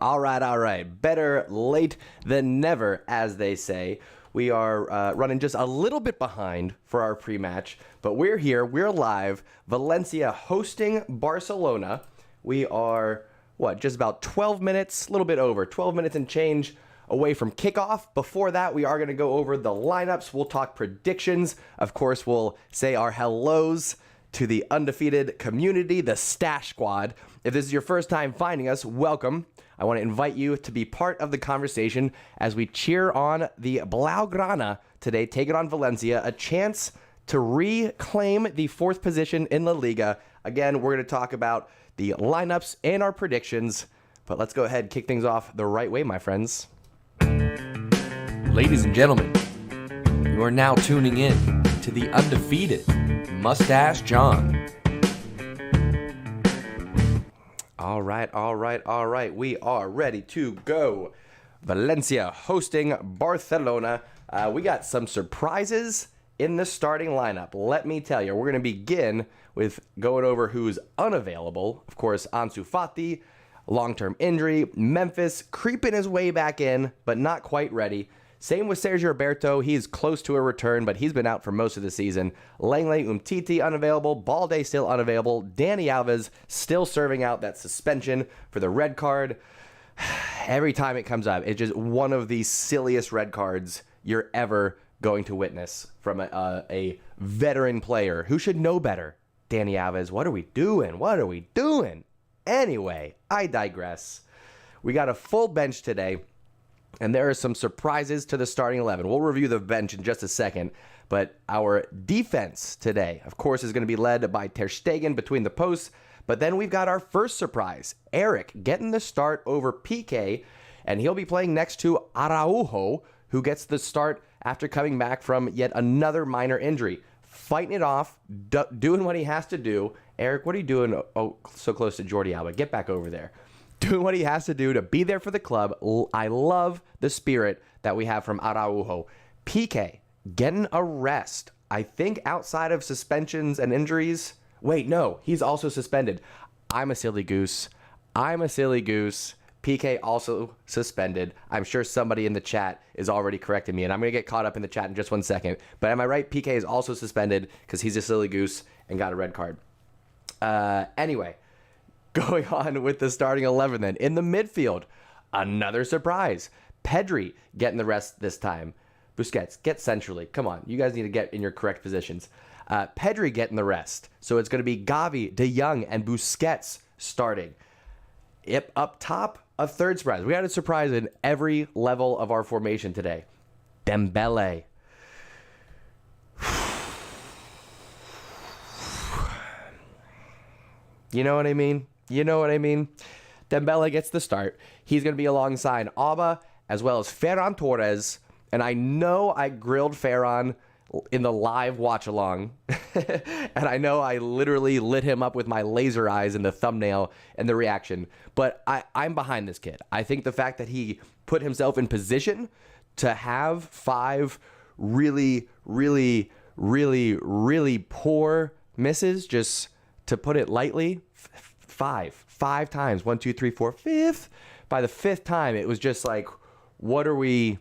All right. Better late than never, as they say. We are running just a little bit behind for our pre-match, but we're here. We're live. Valencia hosting Barcelona. We are, just about 12 minutes, a little bit over, 12 minutes and change away from kickoff. Before that, we are going to go over the lineups. We'll talk predictions. Of course, we'll say our hellos to the undefeated community, the Stash Squad. If this is your first time finding us, welcome. I want to invite you to be part of the conversation as we cheer on the Blaugrana today, taking on Valencia, a chance to reclaim the fourth position in La Liga. Again, we're going to talk about the lineups and our predictions, but let's go ahead and kick things off the right way, my friends. Ladies and gentlemen, you are now tuning in to the undefeated Mustache John. All right. We are ready to go. Valencia hosting Barcelona. We got some surprises in the starting lineup. Let me tell you, we're going to begin with going over who's unavailable. Of course, Ansu Fati, long-term injury. Memphis creeping his way back in, but not quite ready. Same with Sergio Roberto. He's close to a return, but he's been out for most of the season. Langley Umtiti unavailable. Balde still unavailable. Dani Alves still serving out that suspension for the red card. Every time it comes up, it's just one of the silliest red cards you're ever going to witness from a veteran player who should know better. Dani Alves, what are we doing? Anyway, I digress. We got a full bench today. And there are some surprises to the starting 11. We'll review the bench in just a second. But our defense today, of course, is going to be led by Ter Stegen between the posts. But then we've got our first surprise. Eric getting the start over PK. And he'll be playing next to Araujo, who gets the start after coming back from yet another minor injury. Fighting it off, doing what he has to do. Eric, what are you doing? Oh, so close to Jordi Alba. Get back over there. Doing what he has to do to be there for the club. I love the spirit that we have from Araujo. PK getting a rest. I think outside of suspensions and injuries. Wait, no, he's also suspended. I'm a silly goose. PK also suspended. I'm sure somebody in the chat is already correcting me, and I'm going to get caught up in the chat in just 1 second. But am I right? PK is also suspended because he's a silly goose and got a red card. Anyway. Going on with the starting 11 then. In the midfield, another surprise. Pedri getting the rest this time. Busquets, get centrally. Come on, you guys need to get in your correct positions. Pedri getting the rest. So it's going to be Gavi, De Jong, and Busquets starting. Up top, a third surprise. We had a surprise in every level of our formation today. Dembele. You know what I mean? Dembele gets the start. He's going to be alongside Alba as well as Ferran Torres. And I know I grilled Ferran in the live watch along. And I know I literally lit him up with my laser eyes in the thumbnail and the reaction. But I'm behind this kid. I think the fact that he put himself in position to have 5 really poor misses, just to put it lightly, five times. 1, 2, 3, 4, fifth. By the 5th time, it was just like, what are we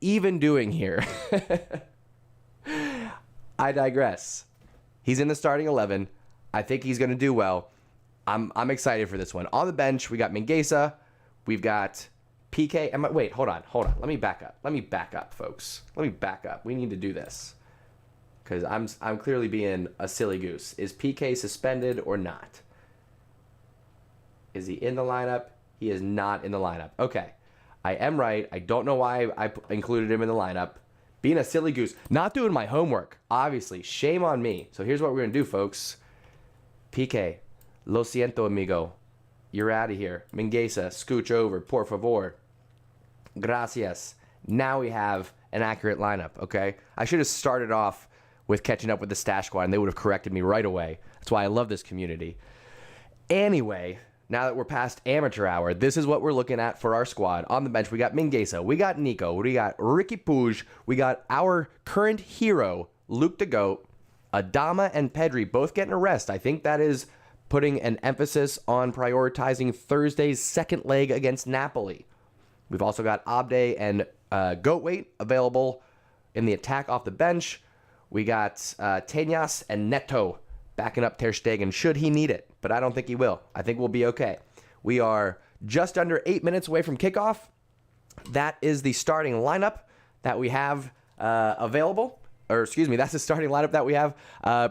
even doing here? I digress. He's in the starting 11. I think he's going to do well. I'm excited for this one. On the bench, we got Mingueza. We've got PK. Wait, hold on. Let me back up, folks. We need to do this. Because I'm clearly being a silly goose. Is PK suspended or not? Is he in the lineup? He is not in the lineup. Okay. I am right. I don't know why I included him in the lineup. Being a silly goose. Not doing my homework. Obviously. Shame on me. So here's what we're going to do, folks. PK. Lo siento, amigo. You're out of here. Mingueza. Scooch over. Por favor. Gracias. Now we have an accurate lineup, okay? I should have started off with catching up with the Stash Squad, and they would have corrected me right away. That's why I love this community. Anyway, now that we're past amateur hour, this is what we're looking at for our squad. On the bench, we got Mingueza, we got Nico, we got Ricky Puig, we got our current hero, Luke the Goat, Adama and Pedri both getting a rest. I think that is putting an emphasis on prioritizing Thursday's second leg against Napoli. We've also got Abde and Goatweight available in the attack off the bench. We got Teñas and Neto backing up Ter Stegen should he need it, but I don't think he will. I think we'll be okay. We are just under 8 minutes away from kickoff. That is the starting lineup that we have available. Or excuse me, that's the starting lineup that we have.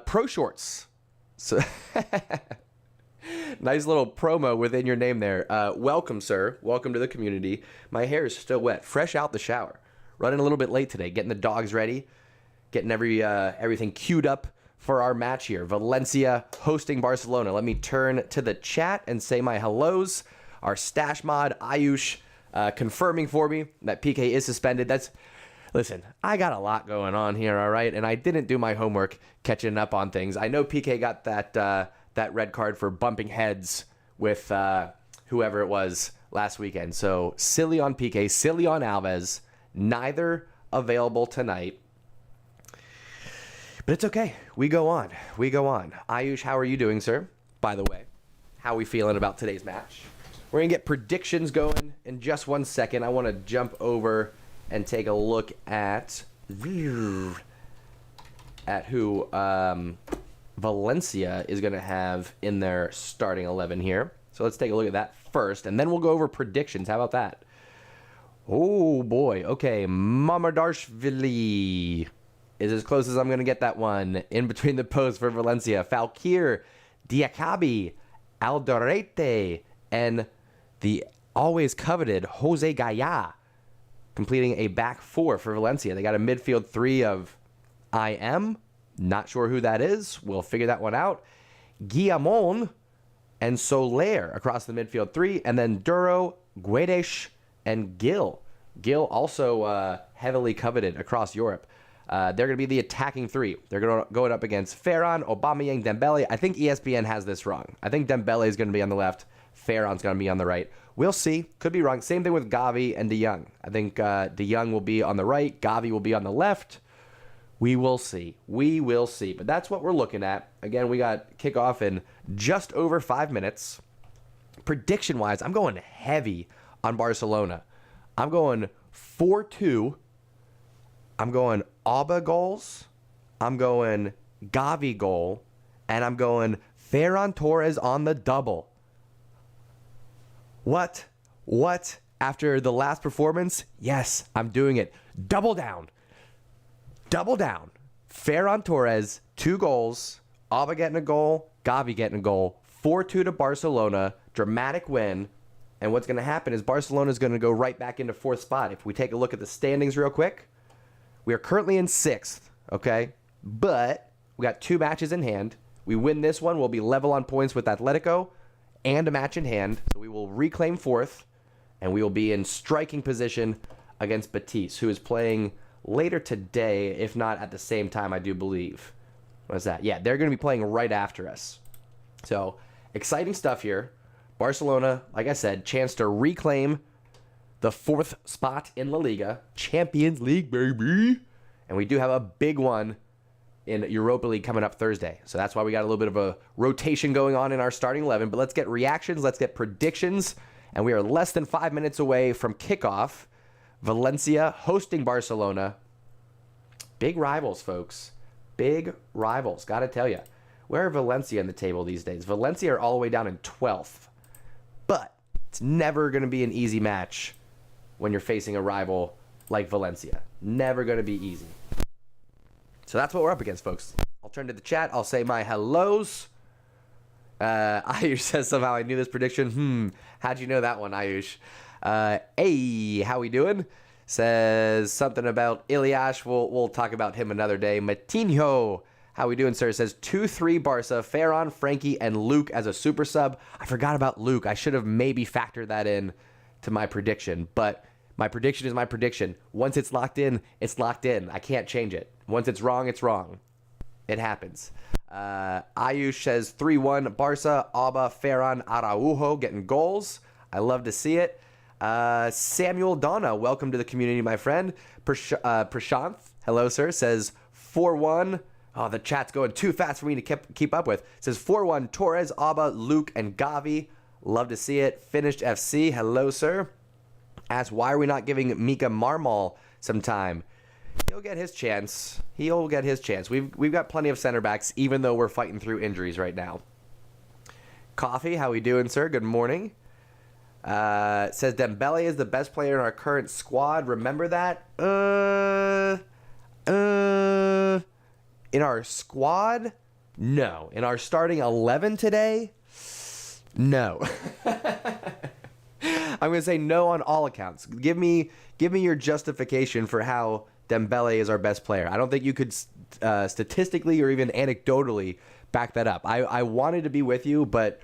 Pro Shorts. So nice little promo within your name there. Welcome, sir. Welcome to the community. My hair is still wet, fresh out the shower. Running a little bit late today, getting the dogs ready, getting everything queued up for our match here. Valencia hosting Barcelona. Let me turn to the chat and say my hellos. Our stash mod, Ayush, confirming for me that PK is suspended. Listen, I got a lot going on here, all right? And I didn't do my homework catching up on things. I know PK got that red card for bumping heads with whoever it was last weekend. So silly on PK, silly on Alves. Neither available tonight. But it's okay. We go on. Ayush, how are you doing, sir? By the way, how are we feeling about today's match? We're going to get predictions going in just 1 second. I want to jump over and take a look at who Valencia is going to have in their starting 11 here. So let's take a look at that first, and then we'll go over predictions. How about that? Oh, boy. Okay, Mamardarshvili is as close as I'm going to get that one. In between the posts for Valencia. Falkir, Diakabi, Aldorete, and the always coveted Jose Gaya, completing a back four for Valencia. They got a midfield three of IM. Not sure who that is. We'll figure that one out. Guillamon and Soler across the midfield three. And then Duro, Guedes, and Gil. Gil also heavily coveted across Europe. They're going to be the attacking three. They're going up against Ferran, Aubameyang, Dembele. I think ESPN has this wrong. I think Dembele is going to be on the left. Ferran's going to be on the right. We'll see. Could be wrong. Same thing with Gavi and De Jong. I think De Jong will be on the right. Gavi will be on the left. We will see. But that's what we're looking at. Again, we got kickoff in just over 5 minutes. Prediction-wise, I'm going heavy on Barcelona. I'm going 4-2. I'm going Alba goals. I'm going Gavi goal. And I'm going Ferran Torres on the double. What? After the last performance? Yes, I'm doing it. Double down. Ferran Torres, 2 goals. Alba getting a goal. Gavi getting a goal. 4-2 to Barcelona. Dramatic win. And what's going to happen is Barcelona is going to go right back into 4th spot. If we take a look at the standings real quick, we are currently in 6th, okay? But we got 2 matches in hand. We win this one, we'll be level on points with Atletico and a match in hand. So we will reclaim 4th, and we will be in striking position against Betis, who is playing later today, if not at the same time, I do believe. What is that? Yeah, they're going to be playing right after us. So exciting stuff here. Barcelona, like I said, chance to reclaim the 4th spot in La Liga. Champions League, baby. And we do have a big one in Europa League coming up Thursday. So that's why we got a little bit of a rotation going on in our starting 11. But let's get reactions. Let's get predictions. And we are less than 5 minutes away from kickoff. Valencia hosting Barcelona. Big rivals, folks. Big rivals. Got to tell you. Where are Valencia in the table these days? Valencia are all the way down in 12th. But it's never going to be an easy match when you're facing a rival like Valencia. Never going to be easy. So that's what we're up against, folks. I'll turn to the chat. I'll say my hellos. Ayush says somehow I knew this prediction. How'd you know that one, Ayush? Hey, how we doing? Says something about Iliash. We'll talk about him another day. Matinho, how we doing, sir? Says 2-3 Barca. Ferran, Frankie, and Luke as a super sub. I forgot about Luke. I should have maybe factored that in to my prediction. But my prediction is my prediction. Once it's locked in, it's locked in. I can't change it. Once it's wrong, it's wrong. It happens. Ayush says 3-1 Barca. Alba, Ferran, Araujo getting goals. I love to see it. Samuel Donna, welcome to the community, my friend. Prashanth, hello, sir, says 4-1. Oh, the chat's going too fast for me to keep up with. It says 4-1, Torres, Alba, Luke, and Gavi. Love to see it. Finished FC. Hello, sir. Asks, why are we not giving Mika Marmal some time? He'll get his chance. He'll get his chance. We've got plenty of center backs, even though we're fighting through injuries right now. Coffee, how we doing, sir? Good morning. Says Dembele is the best player in our current squad. Remember that? In our squad? No. In our starting 11 today? No. I'm going to say no on all accounts. Give me your justification for how Dembele is our best player. I don't think you could statistically or even anecdotally back that up. I wanted to be with you, but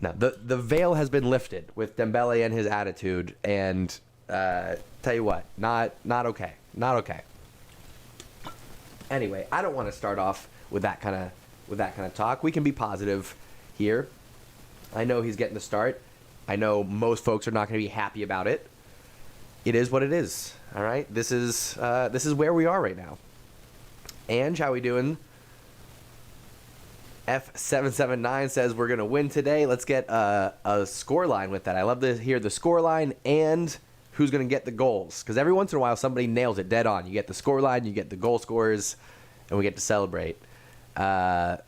no. The veil has been lifted with Dembele and his attitude, and tell you what, not okay. Not okay. Anyway, I don't want to start off with that kind of talk. We can be positive here. I know he's getting the start. I know most folks are not going to be happy about it. It is what it is. All right, this is where we are right now. Ange, how we doing? F779 says we're going to win today. Let's get a score line with that. I love to hear the score line and who's going to get the goals. Because every once in a while, somebody nails it dead on. You get the score line, you get the goal scorers, and we get to celebrate. Is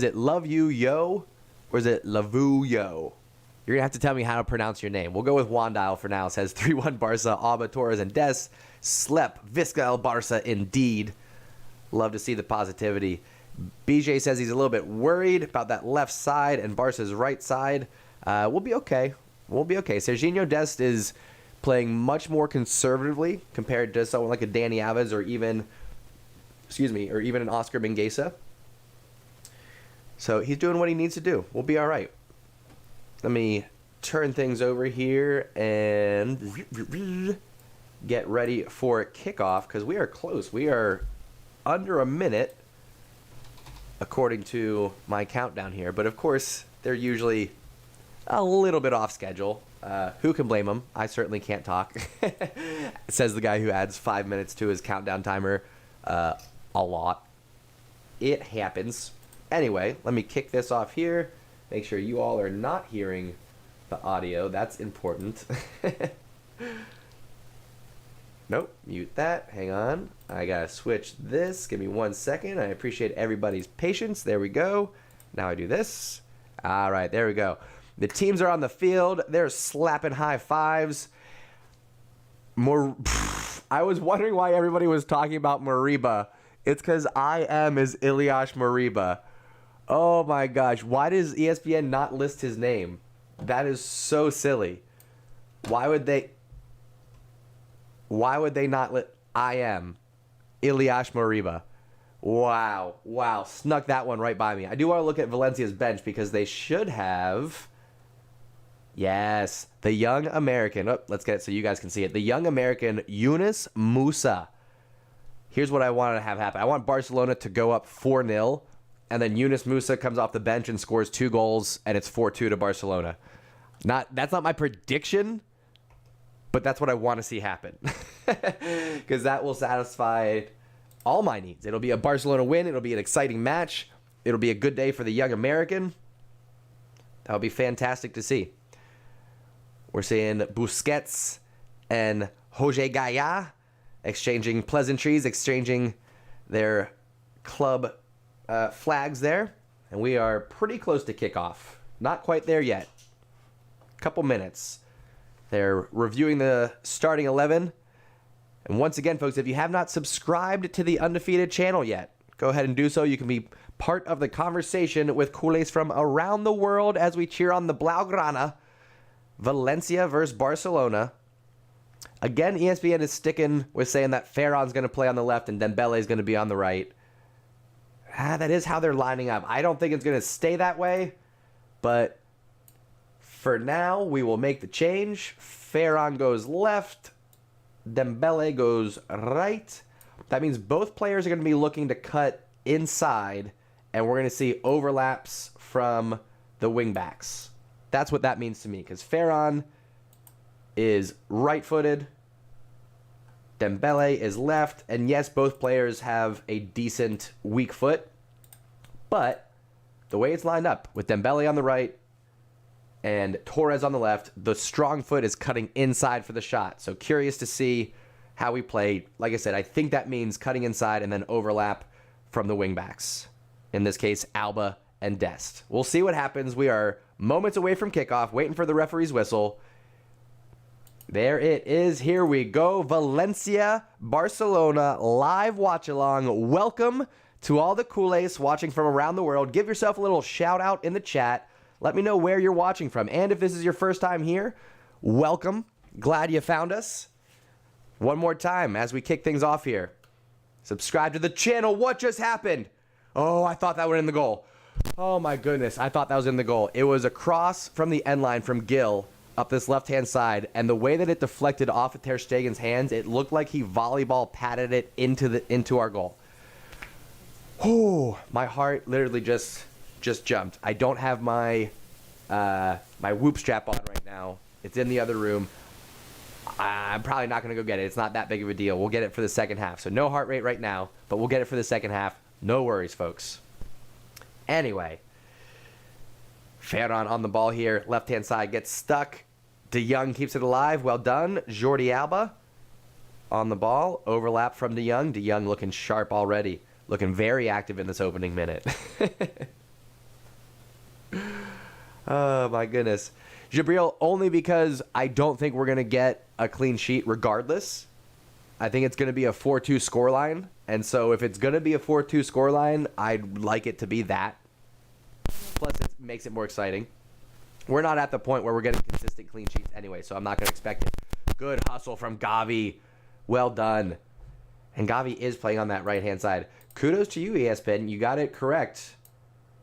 it Love You Yo, or is it Lavu Yo? You're going to have to tell me how to pronounce your name. We'll go with Wandile for now. It says 3-1 Barca, Alba, Torres, and Des. Slep, Visca El Barca, indeed. Love to see the positivity. BJ says he's a little bit worried about that left side and Barca's right side. We'll be okay. We'll be okay. Serginho Dest is playing much more conservatively compared to someone like a Danny Alves or even an Oscar Mingueza. So he's doing what he needs to do. We'll be all right. Let me turn things over here and get ready for kickoff because we are close. We are under a minute according to my countdown here. But of course, they're usually a little bit off schedule. Who can blame them? I certainly can't talk. Says the guy who adds 5 minutes to his countdown timer. A lot. It happens. Anyway, let me kick this off here. Make sure you all are not hearing the audio. That's important. Nope, mute that. Hang on. I gotta switch this. Give me 1 second. I appreciate everybody's patience. There we go. Now I do this. All right, there we go. The teams are on the field. They're slapping high fives. I was wondering why everybody was talking about Mariba. It's because I am is Ilyas Mariba. Oh my gosh. Why does ESPN not list his name? That is so silly. Why would they not list I am Ilyas Mariba? Wow. Snuck that one right by me. I do want to look at Valencia's bench because they should have... Yes, the young American. Oh, let's get it so you guys can see it. The young American, Yunus Musa. Here's what I want to have happen. I want Barcelona to go up 4-0, and then Yunus Musa comes off the bench and scores 2 goals, and it's 4-2 to Barcelona. That's not my prediction, but that's what I want to see happen. Because that will satisfy all my needs. It'll be a Barcelona win. It'll be an exciting match. It'll be a good day for the young American. That would be fantastic to see. We're seeing Busquets and Jose Gaya exchanging pleasantries, exchanging their club flags there. And we are pretty close to kickoff. Not quite there yet. Couple minutes. They're reviewing the starting 11. And once again, folks, if you have not subscribed to the Undefeated channel yet, go ahead and do so. You can be part of the conversation with Culers from around the world as we cheer on the Blaugrana. Valencia versus Barcelona. Again, ESPN is sticking with saying that Ferran's going to play on the left and Dembele is going to be on the right. That is how they're lining up. I don't think it's going to stay that way, but for now, we will make the change. Ferran goes left. Dembele goes right. That means both players are going to be looking to cut inside, and we're going to see overlaps from the wingbacks. That's what that means to me, because Ferran is right-footed. Dembele is left. And yes, both players have a decent weak foot. But the way it's lined up, with Dembele on the right and Torres on the left, the strong foot is cutting inside for the shot. So curious to see how we play. Like I said, I think that means cutting inside and then overlap from the wingbacks. In this case, Alba and Dest. We'll see what happens. We are moments away from kickoff, waiting for the referee's whistle. There it is. Here we go. Valencia, Barcelona, live watch along. Welcome to all the Culers watching from around the world. Give yourself a little shout out in the chat. Let me know where you're watching from. And if this is your first time here, welcome. Glad you found us. One more time as we kick things off here. Subscribe to the channel. What just happened? Oh, I thought that went in the goal. Oh my goodness, I thought that was in the goal. It was a cross from the end line from Gil up this left-hand side, and the way that it deflected off of Ter Stegen's hands, it looked like he volleyball patted it into our goal. Oh, my heart literally just jumped. I don't have my my whoop strap on right now. It's in the other room. I'm probably not going to go get it. It's not that big of a deal. We'll get it for the second half. So no heart rate right now, but we'll get it for the second half. No worries, folks. Anyway, Ferran on the ball here. Left-hand side gets stuck. De Jong keeps it alive. Well done. Jordi Alba on the ball. Overlap from De Jong. De Jong looking sharp already. Looking very active in this opening minute. Oh, my goodness. Jabril, only because I don't think we're going to get a clean sheet regardless. I think it's going to be a 4-2 scoreline. And so if it's going to be a 4-2 scoreline, I'd like it to be that. Plus, it makes it more exciting. We're not at the point where we're getting consistent clean sheets anyway, so I'm not going to expect it. Good hustle from Gavi. Well done. And Gavi is playing on that right-hand side. Kudos to you, ESPN. You got it correct.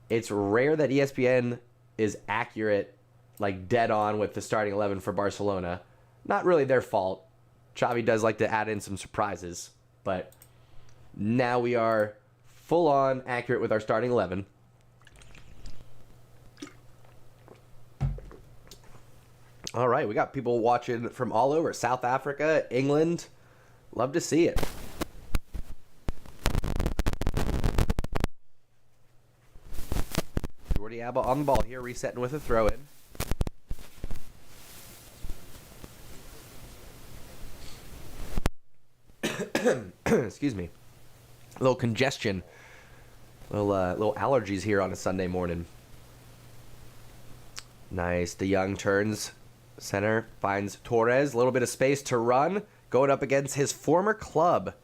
It's rare that ESPN is accurate, like dead on with the starting 11 for Barcelona. Not really their fault. Xavi does like to add in some surprises, but now we are full-on accurate with our starting 11. All right, we got people watching from all over. South Africa, England. Love to see it. Jordi Alba on the ball here, resetting with a throw-in. Excuse me. A little congestion. Little allergies here on a Sunday morning. Nice. De Jong turns center, finds Torres. A little bit of space to run. Going up against his former club.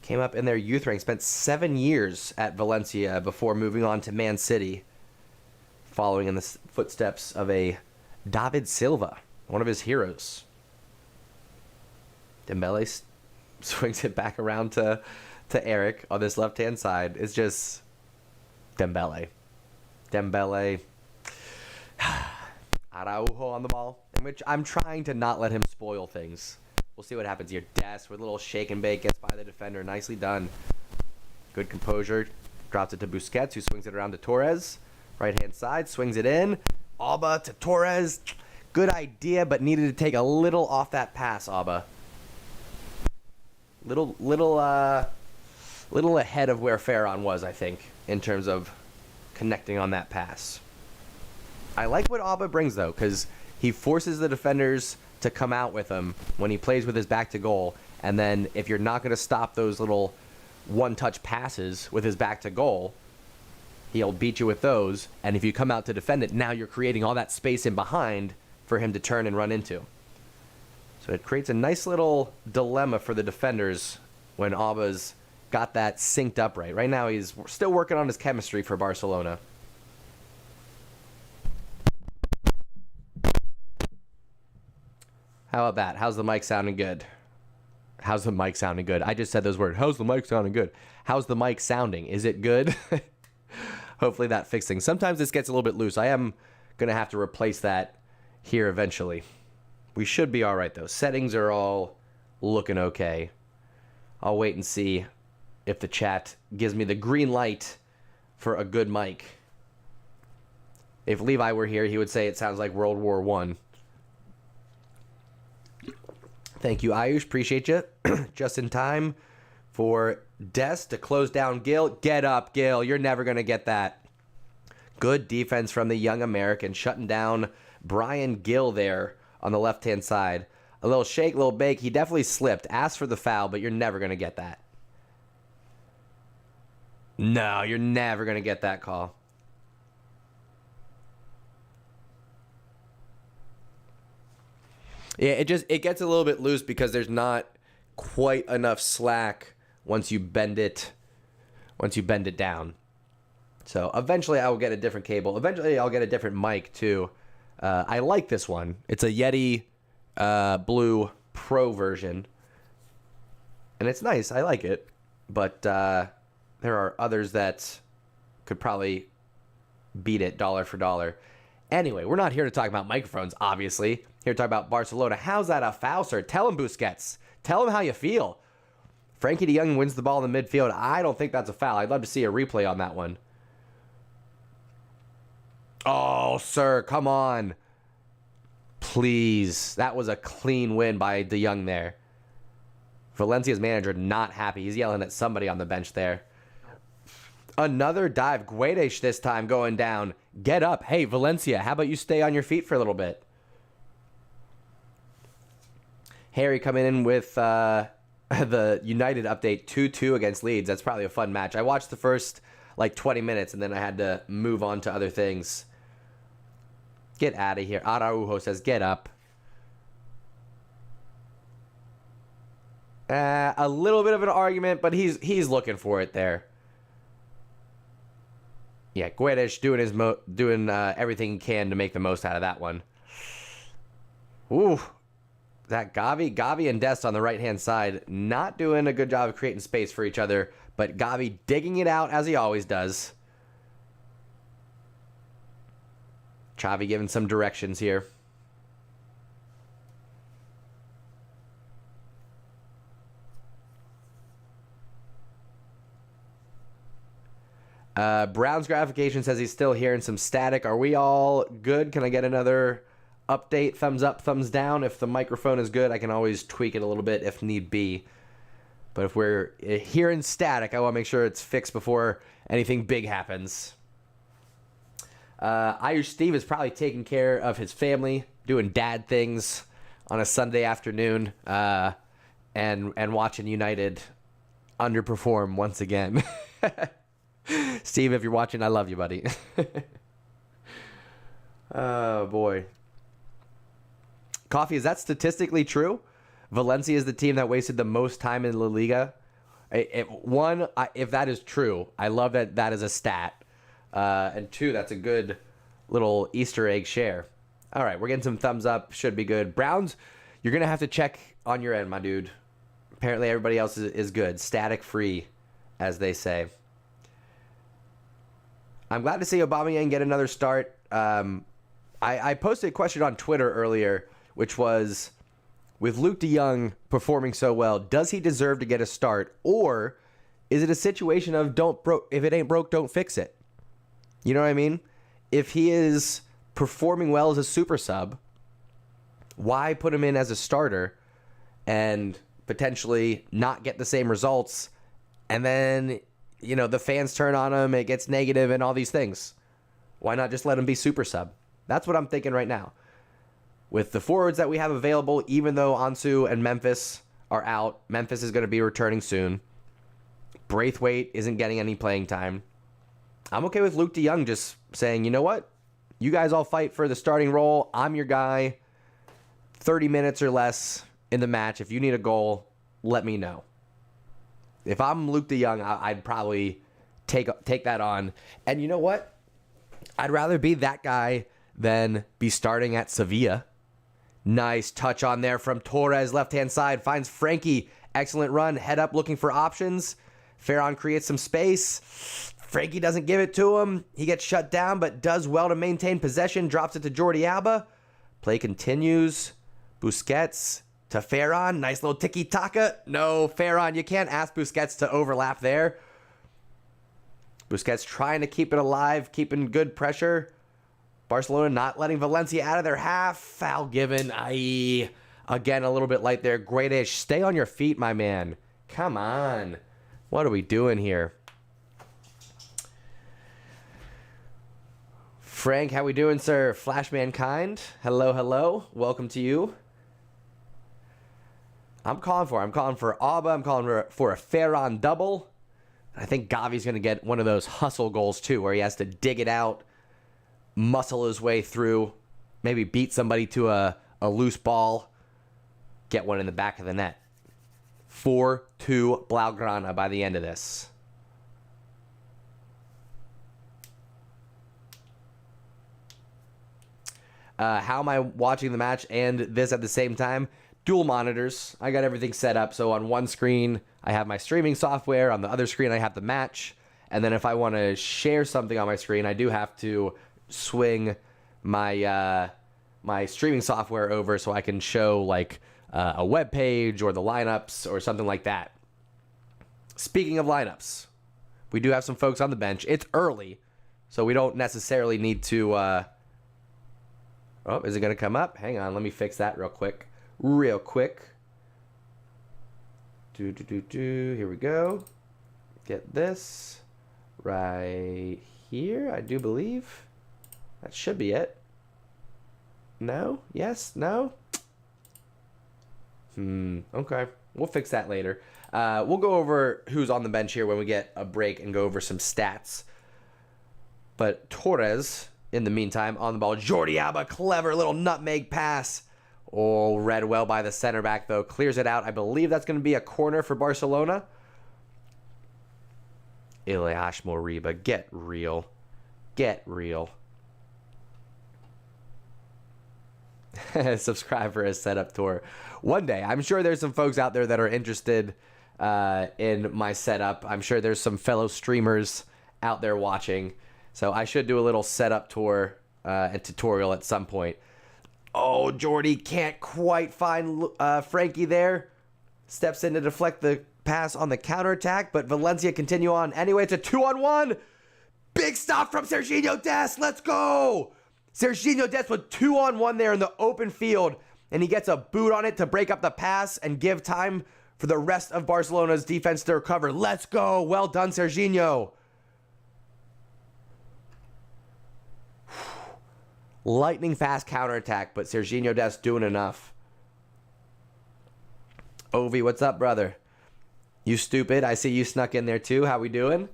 Came up in their youth ranks. Spent 7 years at Valencia before moving on to Man City. Following in the footsteps of a David Silva, one of his heroes. Dembele swings it back around to Eric on this left-hand side. It's just Dembele. Araujo on the ball, in which I'm trying to not let him spoil things. We'll see what happens here. Dest with a little shake and bake, gets by the defender. Nicely done. Good composure. Drops it to Busquets, who swings it around to Torres. Right-hand side, swings it in. Alba to Torres. Good idea, but needed to take a little off that pass, Alba. Little ahead of where Ferran was, I think, in terms of connecting on that pass. I like what Alba brings, though, because he forces the defenders to come out with him when he plays with his back to goal. And then if you're not going to stop those little one-touch passes with his back to goal, he'll beat you with those. And if you come out to defend it, now you're creating all that space in behind for him to turn and run into. So it creates a nice little dilemma for the defenders when Alba's got that synced up right. Right now he's still working on his chemistry for Barcelona. How about that? How's the mic sounding good? How's the mic sounding good? I just said those words. How's the mic sounding good? How's the mic sounding? Is it good? Hopefully that fixing. Sometimes this gets a little bit loose. I am going to have to replace that here eventually. We should be all right, though. Settings are all looking okay. I'll wait and see if the chat gives me the green light for a good mic. If Levi were here, he would say it sounds like World War I. Thank you, Ayush. Appreciate you. Just in time for Des to close down Gil. Get up, Gil. You're never going to get that. Good defense from the young American, shutting down Brian Gill there on the left-hand side. A little shake, a little bake. He definitely slipped. Asked for the foul, but you're never going to get that. No, you're never going to get that call. Yeah, it gets a little bit loose because there's not quite enough slack once you bend it down. So eventually I will get a different cable. Eventually I'll get a different mic too. I like this one. It's a Yeti Blue Pro version. And it's nice. I like it. But there are others that could probably beat it dollar for dollar. Anyway, we're not here to talk about microphones, obviously. Here to talk about Barcelona. How's that a foul, sir? Tell him, Busquets. Tell him how you feel. Frankie de Jong wins the ball in the midfield. I don't think that's a foul. I'd love to see a replay on that one. Oh, sir, come on. Please. That was a clean win by de Jong there. Valencia's manager not happy. He's yelling at somebody on the bench there. Another dive. Guedes this time going down. Get up. Hey, Valencia, how about you stay on your feet for a little bit? Harry coming in with the United update 2-2 against Leeds. That's probably a fun match. I watched the first 20 minutes and then I had to move on to other things. Get out of here. Araujo says, get up. A little bit of an argument, but he's looking for it there. Yeah, Guedes doing everything he can to make the most out of that one. Ooh. That Gavi and Dest on the right-hand side, not doing a good job of creating space for each other, but Gavi digging it out as he always does. Xavi giving some directions here. Brown's gratification says he's still hearing some static. Are we all good? Can I get another update? Thumbs up, thumbs down. If the microphone is good, I can always tweak it a little bit if need be. But if we're hearing static, I want to make sure it's fixed before anything big happens. Irish Steve is probably taking care of his family, doing dad things on a Sunday afternoon, and watching United underperform once again. Steve, if you're watching, I love you, buddy. Oh, boy. Coffee, is that statistically true? Valencia is the team that wasted the most time in La Liga. If that is true, I love that that is a stat. And two, that's a good little Easter egg share. All right, we're getting some thumbs up. Should be good. Browns, you're going to have to check on your end, my dude. Apparently everybody else is good. Static free, as they say. I'm glad to see Aubameyang get another start. I posted a question on Twitter earlier, which was, with Luke de Jong performing so well, does he deserve to get a start? Or is it a situation of if it ain't broke, don't fix it? You know what I mean? If he is performing well as a super sub, why put him in as a starter and potentially not get the same results? And then, the fans turn on him, it gets negative and all these things. Why not just let him be super sub? That's what I'm thinking right now. With the forwards that we have available, even though Ansu and Memphis are out, Memphis is going to be returning soon. Braithwaite isn't getting any playing time. I'm okay with Luke de Jong just saying, you know what? You guys all fight for the starting role. I'm your guy. 30 minutes or less in the match. If you need a goal, let me know. If I'm Luke de Jong, I'd probably take that on. And you know what? I'd rather be that guy than be starting at Sevilla. Nice touch on there from Torres, left-hand side. Finds Frankie. Excellent run. Head up looking for options. Ferran creates some space. Frankie doesn't give it to him. He gets shut down, but does well to maintain possession. Drops it to Jordi Alba. Play continues. Busquets to Ferran. Nice little tiki-taka. No, Ferran, you can't ask Busquets to overlap there. Busquets trying to keep it alive, keeping good pressure. Barcelona not letting Valencia out of their half. Foul given. A Again, a little bit light there. Great-ish. Stay on your feet, my man. Come on. What are we doing here? Frank, how we doing, sir? Flash Mankind. Hello, hello. Welcome to you. I'm calling for Alba. I'm calling for a Ferran double. I think Gavi's going to get one of those hustle goals, too, where he has to dig it out, muscle his way through, maybe beat somebody to a loose ball, get one in the back of the net. 4-2 Blaugrana by the end of this. How am I watching the match and this at the same time? Dual monitors. I got everything set up. So on one screen, I have my streaming software. On the other screen, I have the match. And then if I want to share something on my screen, I do have to swing my my streaming software over so I can show like a web page or the lineups or something like that. Speaking of lineups, we do have some folks on the bench. It's early, so we don't necessarily need to... oh, is it going to come up? Hang on, let me fix that real quick. Here we go. Get this right here, I do believe. That should be it. No? Yes? No? Okay. We'll fix that later. We'll go over who's on the bench here when we get a break and go over some stats. But Torres, in the meantime, on the ball. Jordi Alba, clever little nutmeg pass. Oh, read well by the center back, though. Clears it out. I believe that's going to be a corner for Barcelona. Ilyas Moriba, get real. Get real. Subscribe for a setup tour. One day, I'm sure there's some folks out there that are interested in my setup. I'm sure there's some fellow streamers out there watching. So I should do a little setup tour and tutorial at some point. Oh, Jordi can't quite find Frankie there. Steps in to deflect the pass on the counterattack, but Valencia continue on. Anyway, it's a 2-on-1. Big stop from Serginho Dest. Let's go. Serginho Dest with 2-on-1 there in the open field, and he gets a boot on it to break up the pass and give time for the rest of Barcelona's defense to recover. Let's go. Well done, Serginho. Lightning fast counterattack, but Serginho Dest doing enough. Ovi, what's up, brother? You stupid. I see you snuck in there too. How we doing?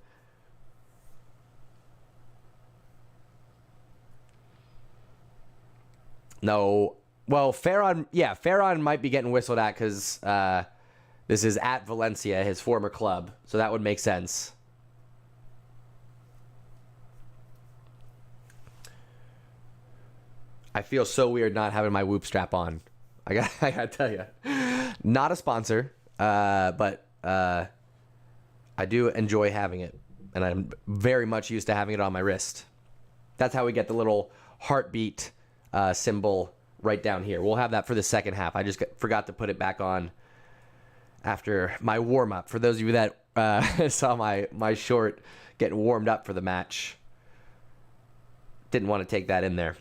No. Well, Ferran might be getting whistled at because this is at Valencia, his former club. So that would make sense. I feel so weird not having my Whoop strap on. I gotta tell you. Not a sponsor, but I do enjoy having it. And I'm very much used to having it on my wrist. That's how we get the little heartbeat symbol right down here. We'll have that for the second half. I just forgot to put it back on after my warm-up. For those of you that saw my short getting warmed up for the match. Didn't want to take that in there.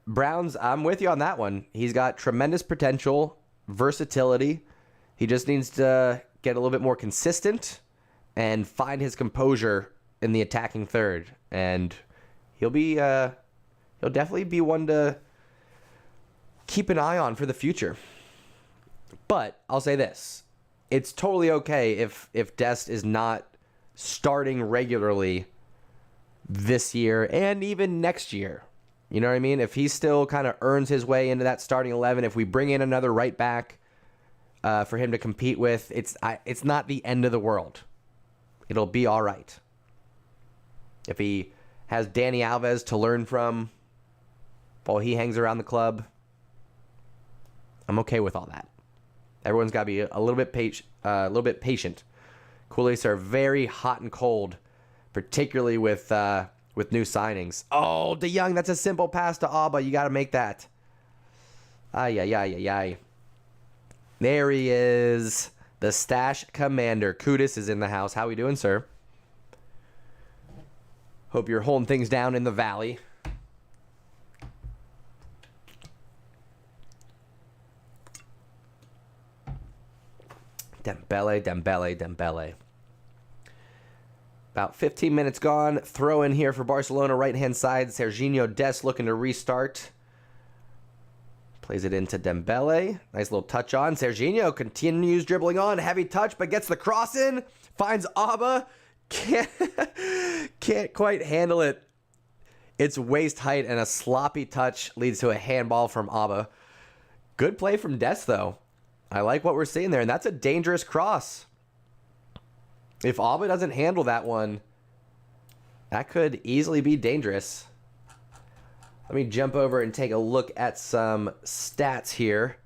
Browns, I'm with you on that one. He's got tremendous potential, versatility. He just needs to get a little bit more consistent and find his composure in the attacking third. And he'll definitely be one to keep an eye on for the future. But I'll say this. It's totally okay if Dest is not starting regularly this year and even next year. You know what I mean? If he still kind of earns his way into that starting 11, if we bring in another right back for him to compete with, it's not the end of the world. It'll be all right. If he has Dani Alves to learn from while he hangs around the club, I'm okay with all that. Everyone's got to be a little bit patient. Culers are very hot and cold, particularly with new signings. Oh, De Jong, that's a simple pass to Alba. You got to make that. Ay. There he is. The Stash Commander. Kudus is in the house. How we doing, sir? Hope you're holding things down in the valley. Dembele. About 15 minutes gone. Throw in here for Barcelona, right-hand side. Serginho Dest looking to restart. Plays it into Dembele. Nice little touch on. Serginho continues dribbling on. Heavy touch, but gets the cross in. Finds Abba. Can't quite handle it. It's waist height, and a sloppy touch leads to a handball from Abba. Good play from Dest, though. I like what we're seeing there, and that's a dangerous cross. If Abba doesn't handle that one, that could easily be dangerous. Let me jump over and take a look at some stats here.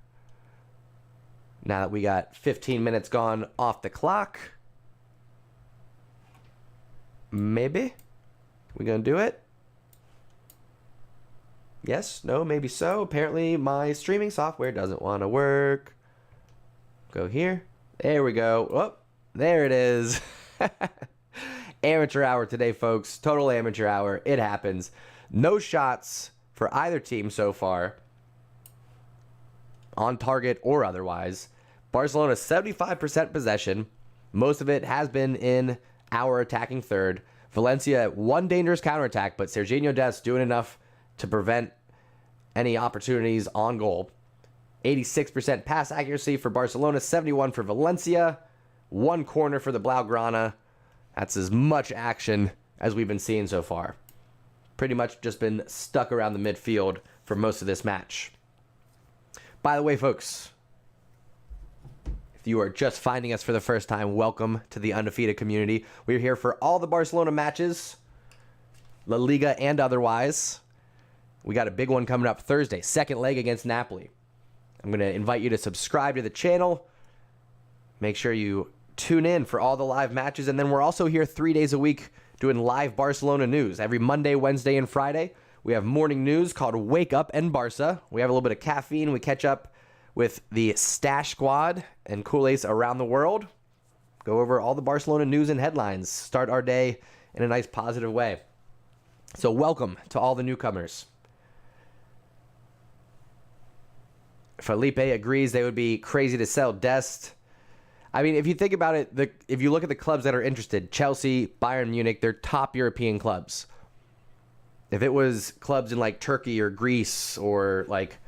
Now that we got 15 minutes gone off the clock. Maybe? We gonna do it? Yes, no, maybe so. Apparently my streaming software doesn't want to work. Go here. There we go. Oh, there it is. Amateur hour today, folks. Total amateur hour. It happens. No shots for either team so far, on target or otherwise. Barcelona 75% possession. Most of it has been in our attacking third. Valencia, one dangerous counterattack, but Serginho Dest doing enough to prevent any opportunities on goal. 86% pass accuracy for Barcelona, 71% for Valencia. One corner for the Blaugrana. That's as much action as we've been seeing so far. Pretty much just been stuck around the midfield for most of this match. By the way, folks, if you are just finding us for the first time, welcome to the Undefeated community. We're here for all the Barcelona matches, La Liga and otherwise. We got a big one coming up Thursday, second leg against Napoli. I'm going to invite you to subscribe to the channel. Make sure you tune in for all the live matches. And then we're also here 3 days a week doing live Barcelona news. Every Monday, Wednesday, and Friday, we have morning news called Wake Up and Barca. We have a little bit of caffeine. We catch up with the Stash Squad and Culers around the world. Go over all the Barcelona news and headlines. Start our day in a nice positive way. So welcome to all the newcomers. Felipe agrees they would be crazy to sell Dest. I mean, if you think about it, if you look at the clubs that are interested, Chelsea, Bayern Munich, they're top European clubs. If it was clubs in like Turkey or Greece or like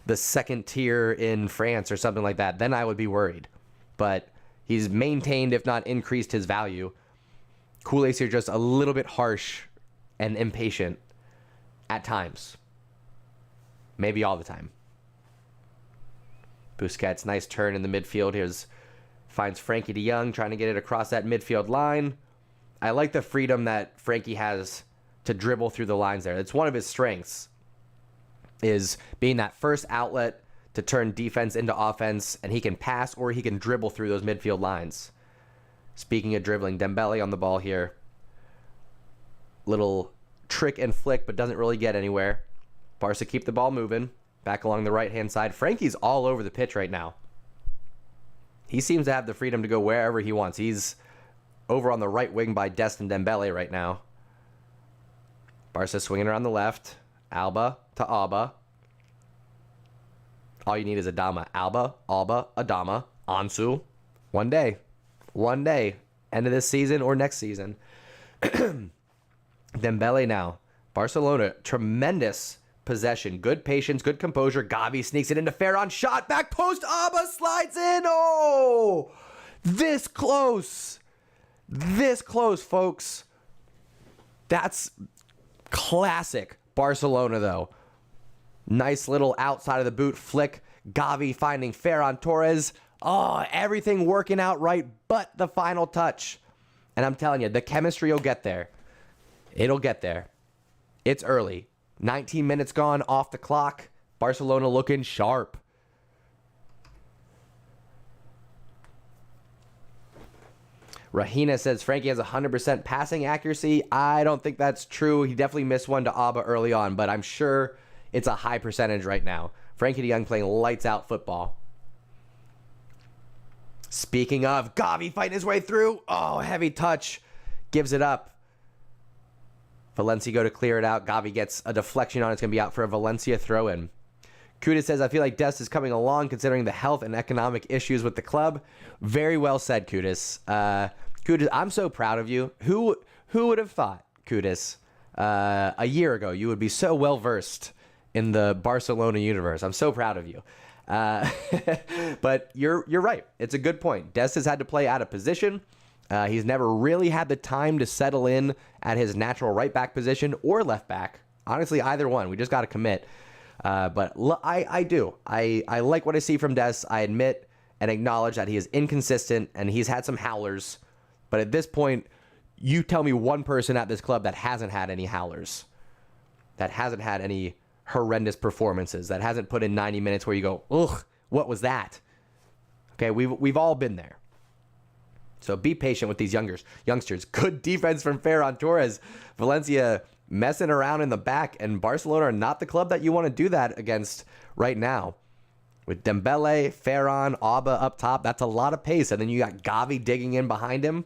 the second tier in France or something like that, then I would be worried. But he's maintained, if not increased, his value. Culers are just a little bit harsh and impatient at times. Maybe all the time. Busquets, nice turn in the midfield. Finds Frankie de Jong trying to get it across that midfield line. I like the freedom that Frankie has to dribble through the lines there. It's one of his strengths, is being that first outlet to turn defense into offense, and he can pass or he can dribble through those midfield lines. Speaking of dribbling, Dembele on the ball here. Little trick and flick, but doesn't really get anywhere. Barca keep the ball moving. Back along the right-hand side. Frankie's all over the pitch right now. He seems to have the freedom to go wherever he wants. He's over on the right wing by Dest and Dembele right now. Barca swinging around the left. Alba to Alba. All you need is Adama. Alba, Adama, Ansu. One day. One day. End of this season or next season. Dembele now. Barcelona, tremendous possession, good patience, good composure. Gavi sneaks it into Ferran, shot, back post, Abba slides in. Oh, this close, folks. That's classic Barcelona, though. Nice little outside of the boot flick. Gavi finding Ferran Torres. Oh, everything working out right, but the final touch. And I'm telling you, the chemistry will get there. It'll get there. It's early. 19 minutes gone off the clock. Barcelona looking sharp. Rahina says Frankie has 100% passing accuracy. I don't think that's true. He definitely missed one to Abba early on, but I'm sure it's a high percentage right now. Frankie de Jong playing lights out football. Speaking of, Gavi fighting his way through. Oh, heavy touch. Gives it up. Valencia go to clear it out. Gavi gets a deflection on it. It's going to be out for a Valencia throw-in. Kuda says, I feel like Dest is coming along considering the health and economic issues with the club. Very well said, Kudis. Kudis, I'm so proud of you. Who would have thought, Kudis, a year ago you would be so well versed in the Barcelona universe? I'm so proud of you. But you're right. It's a good point. Dest has had to play out of position. He's never really had the time to settle in at his natural right back position or left back. Honestly, either one. We just got to commit. But I do. I like what I see from Dest. I admit and acknowledge that he is inconsistent and he's had some howlers. But at this point, you tell me one person at this club that hasn't had any howlers, that hasn't had any horrendous performances, that hasn't put in 90 minutes where you go, ugh, what was that? Okay, we've all been there. So be patient with these youngsters. Good defense from Ferran Torres. Valencia messing around in the back, and Barcelona are not the club that you want to do that against right now. With Dembele, Ferran, Alba up top, that's a lot of pace. And then you got Gavi digging in behind him.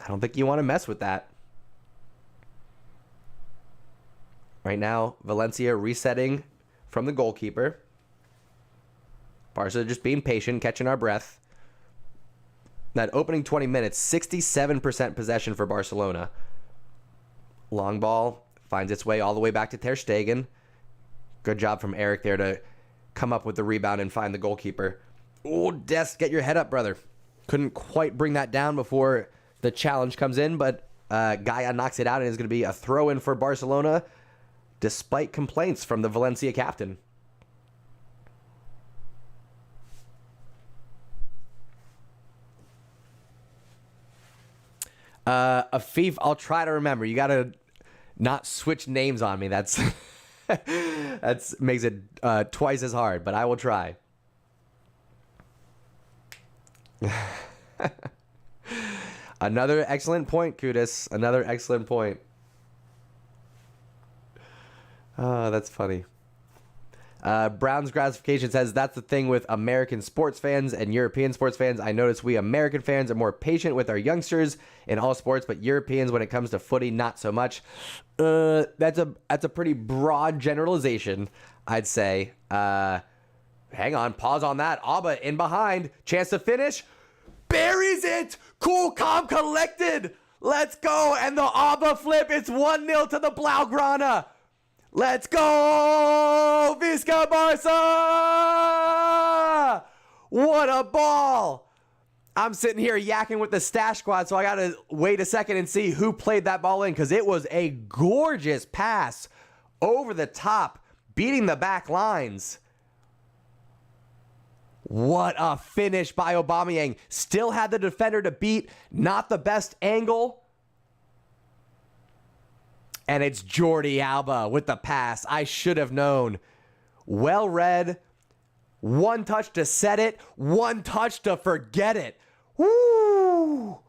I don't think you want to mess with that. Right now, Valencia resetting from the goalkeeper. Barca just being patient, catching our breath. That opening 20 minutes, 67% possession for Barcelona. Long ball finds its way all the way back to Ter Stegen. Good job from Eric there to come up with the rebound and find the goalkeeper. Oh, Dest, get your head up, brother. Couldn't quite bring that down before the challenge comes in, but Gaia knocks it out and is going to be a throw-in for Barcelona, despite complaints from the Valencia captain. Afif, I'll try to remember. You got to not switch names on me. That's makes it twice as hard, but I will try. Another excellent point, Kudis. Another excellent point. Oh, that's funny. Brown's Gratification says, that's the thing with American sports fans and European sports fans. I notice we American fans are more patient with our youngsters in all sports, but Europeans, when it comes to footy, not so much. That's a pretty broad generalization, I'd say. Hang on, pause on that. Alba in behind, chance to finish. Buries it! Cool, calm, collected! Let's go! And the Alba flip, it's 1-0 to the Blaugrana! Let's go! Visca Barca! What a ball! I'm sitting here yakking with the stash squad, so I gotta wait a second and see who played that ball in, because it was a gorgeous pass over the top, beating the back lines. What a finish by Aubameyang. Still had the defender to beat, not the best angle. And it's Jordi Alba with the pass. I should have known. Well read. One touch to set it. One touch to forget it. Woo!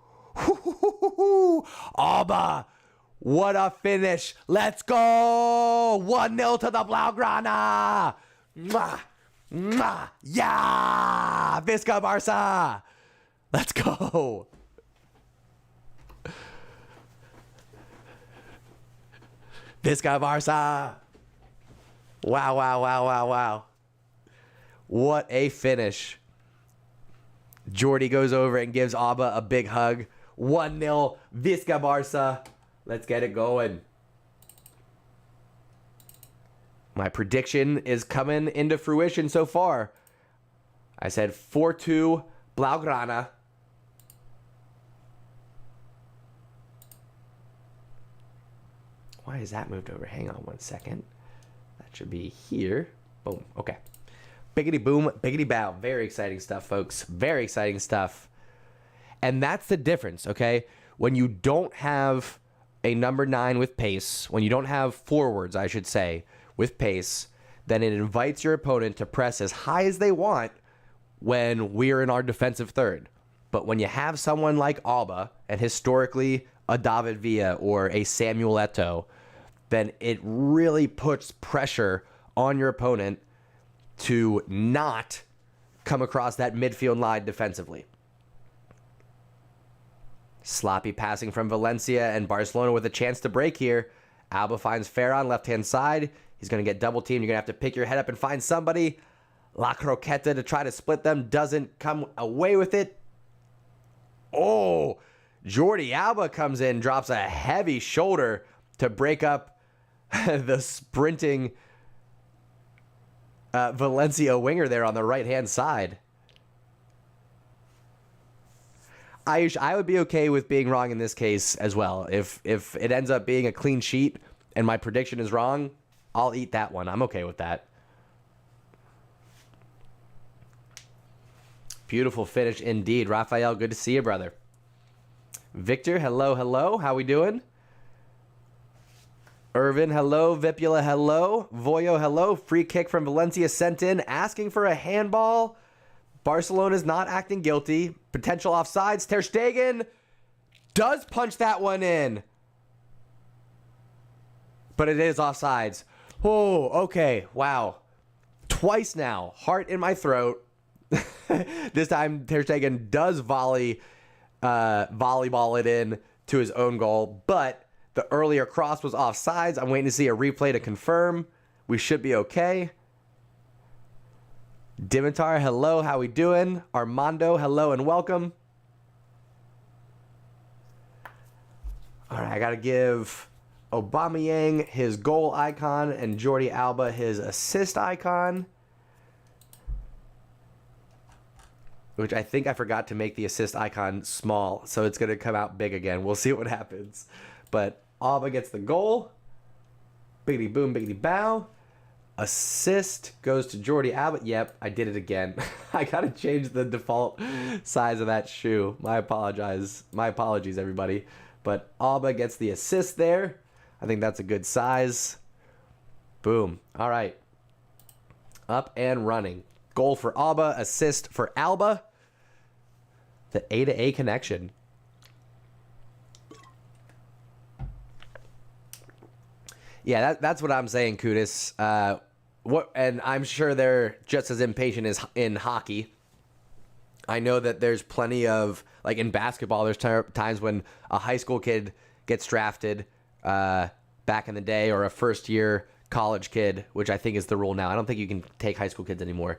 Alba. What a finish. Let's go. 1-0 to the Blaugrana. Mwah. Mwah. Yeah. Visca Barca. Let's go. Visca Barca. Wow, wow, wow, wow, wow. What a finish. Jordi goes over and gives Alba a big hug. 1-0, Visca Barca. Let's get it going. My prediction is coming into fruition so far. I said 4-2, Blaugrana. Why is that moved over? Hang on one second. That should be here. Boom. Okay. Biggity boom, biggity bow. Very exciting stuff, folks. Very exciting stuff. And that's the difference, okay? When you don't have a number 9 with pace, when you don't have forwards, I should say, with pace, then it invites your opponent to press as high as they want when we're in our defensive third. But when you have someone like Alba, and historically a David Villa or a Samuel Eto'o, then it really puts pressure on your opponent to not come across that midfield line defensively. Sloppy passing from Valencia, and Barcelona with a chance to break here. Alba finds Ferran left-hand side. He's going to get double teamed. You're going to have to pick your head up and find somebody. La Croqueta to try to split them. Doesn't come away with it. Oh, Jordi Alba comes in, drops a heavy shoulder to break up the sprinting Valencia winger there on the right-hand side. Ayush, I would be okay with being wrong in this case as well. If it ends up being a clean sheet and my prediction is wrong, I'll eat that one. I'm okay with that. Beautiful finish indeed. Rafael, good to see you, brother. Victor, hello, hello. How we doing? Irvin, hello. Vipula, hello. Voyo, hello. Free kick from Valencia sent in, asking for a handball. Barcelona's not acting guilty. Potential offsides. Ter Stegen does punch that one in. But it is offsides. Oh, okay. Wow. Twice now. Heart in my throat. This time Ter Stegen does volleyball it in to his own goal. But the earlier cross was offsides. I'm waiting to see a replay to confirm. We should be okay. Dimitar, hello, how we doing? Armando, hello and welcome. All right, I got to give Aubameyang his goal icon and Jordi Alba his assist icon. Which I think I forgot to make the assist icon small, so it's going to come out big again. We'll see what happens. But Alba gets the goal. Biggity boom, biggity bow. Assist goes to Jordi Alba. Yep, I did it again. I gotta change the default size of that shoe. My apologies, everybody. But Alba gets the assist there. I think that's a good size. Boom. All right. Up and running. Goal for Alba. Assist for Alba. The A to A connection. Yeah, that's what I'm saying, Kudis. And I'm sure they're just as impatient as in hockey. I know that there's plenty of, like in basketball, there's times when a high school kid gets drafted back in the day, or a first-year college kid, which I think is the rule now. I don't think you can take high school kids anymore.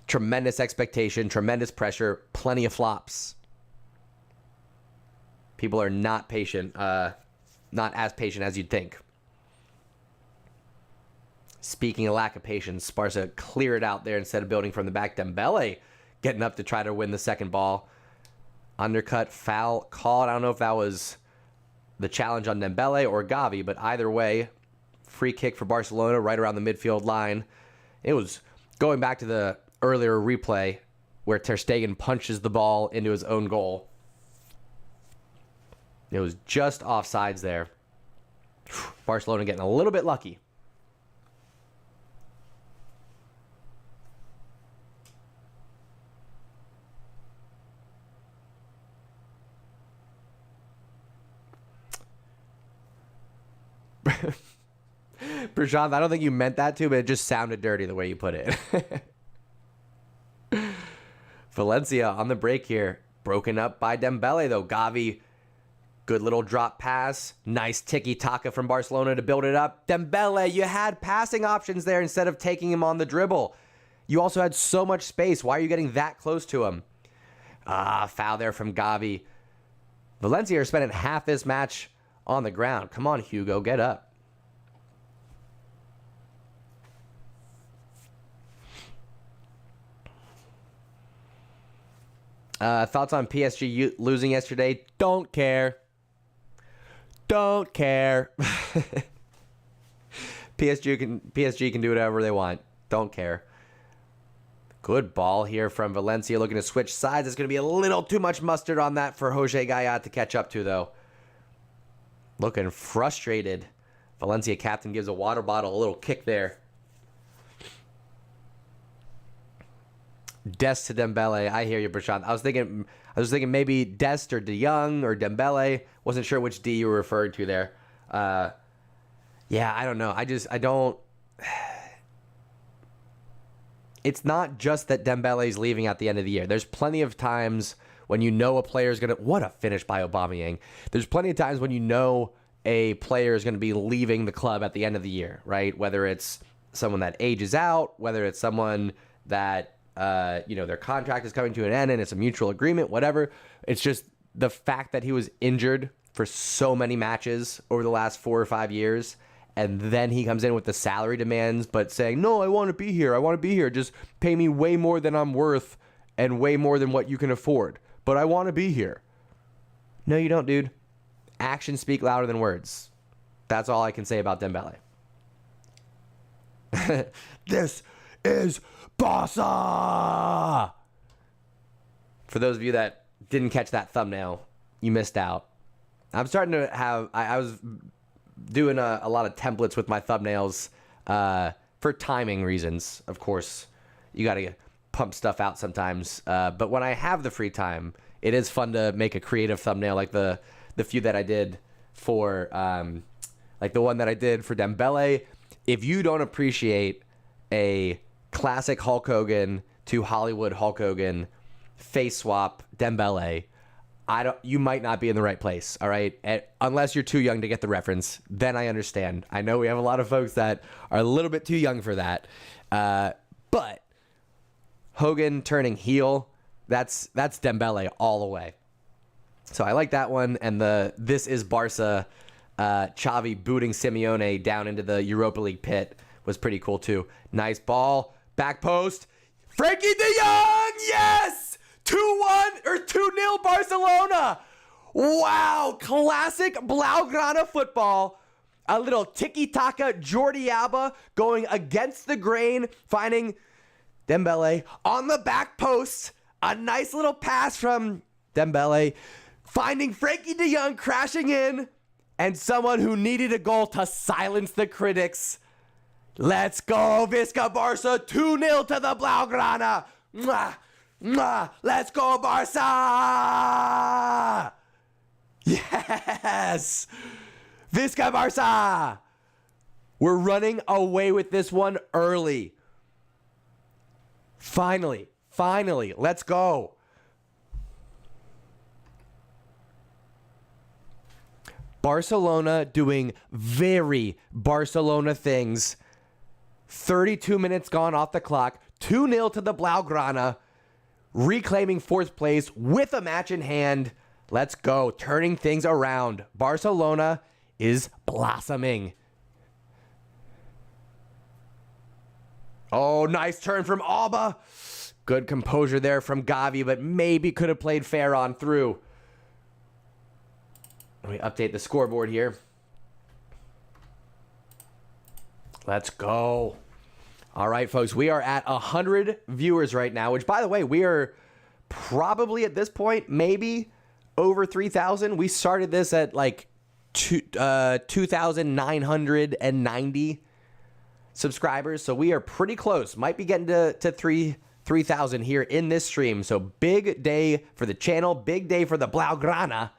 Tremendous expectation, tremendous pressure, plenty of flops. People are not patient, not as patient as you'd think. Speaking of lack of patience, Sparsa clear it out there instead of building from the back. Dembele getting up to try to win the second ball. Undercut, foul called. I don't know if that was the challenge on Dembele or Gavi, but either way, free kick for Barcelona right around the midfield line. It was going back to the earlier replay where Ter Stegen punches the ball into his own goal. It was just offsides there. Barcelona getting a little bit lucky. Prashant, I don't think you meant that to, but it just sounded dirty the way you put it. Valencia on the break here. Broken up by Dembele, though. Gavi, good little drop pass. Nice tiki-taka from Barcelona to build it up. Dembele, you had passing options there instead of taking him on the dribble. You also had so much space. Why are you getting that close to him? Foul there from Gavi. Valencia are spending half this match on the ground. Come on, Hugo, get up. Thoughts on PSG losing yesterday? Don't care. Don't care. PSG can do whatever they want. Don't care. Good ball here from Valencia, looking to switch sides. It's going to be a little too much mustard on that for Jose Gayat to catch up to, though. Looking frustrated. Valencia captain gives a water bottle a little kick there. Dest to Dembele. I hear you, Prashant. I was thinking maybe Dest or De Jong or Dembele. Wasn't sure which D you were referring to there. Yeah, I don't know. I don't. It's not just that Dembele's leaving at the end of the year. There's plenty of times when you know a player's gonna. What a finish by Aubameyang. There's plenty of times when you know a player is going to be leaving the club at the end of the year, right? Whether it's someone that ages out, whether it's someone that, their contract is coming to an end and it's a mutual agreement, whatever. It's just the fact that he was injured for so many matches over the last 4 or 5 years. And then he comes in with the salary demands, but saying, no, I want to be here. I want to be here. Just pay me way more than I'm worth and way more than what you can afford. But I want to be here. No, you don't, dude. Actions speak louder than words. That's all I can say about Dembele. This is Barca! For those of you that didn't catch that thumbnail, you missed out. I'm starting to have... I was doing a lot of templates with my thumbnails for timing reasons. Of course, you got to pump stuff out sometimes. But when I have the free time, it is fun to make a creative thumbnail like the few that I did for, like the one that I did for Dembele. If you don't appreciate a classic Hulk Hogan to Hollywood Hulk Hogan face swap Dembele, you might not be in the right place, all right? Unless you're too young to get the reference, then I understand. I know we have a lot of folks that are a little bit too young for that. But Hogan turning heel, that's Dembele all the way. So I like that one. And This is Barca, Xavi booting Simeone down into the Europa League pit was pretty cool too. Nice ball, back post. Frankie de Jong, yes! 2-1 or 2-0 Barcelona. Wow, classic Blaugrana football. A little tiki-taka Jordi Alba going against the grain, finding Dembele on the back post. A nice little pass from Dembele, finding Frankie de Jong crashing in, and someone who needed a goal to silence the critics. Let's go, Visca Barca, 2-0 to the Blaugrana. Mwah. Let's go, Barca! Yes! Visca Barca! We're running away with this one early. Finally, let's go. Barcelona doing very Barcelona things. 32 minutes gone off the clock. 2-0 to the Blaugrana. Reclaiming fourth place with a match in hand. Let's go. Turning things around. Barcelona is blossoming. Oh, nice turn from Alba. Good composure there from Gavi, but maybe could have played fair on through. Let me update the scoreboard here. Let's go. All right, folks, we are at 100 viewers right now, which, by the way, we are probably at this point maybe over 3,000. We started this at like 2,990 subscribers, so we are pretty close. Might be getting to 3,000 here in this stream. So big day for the channel, big day for the Blaugrana.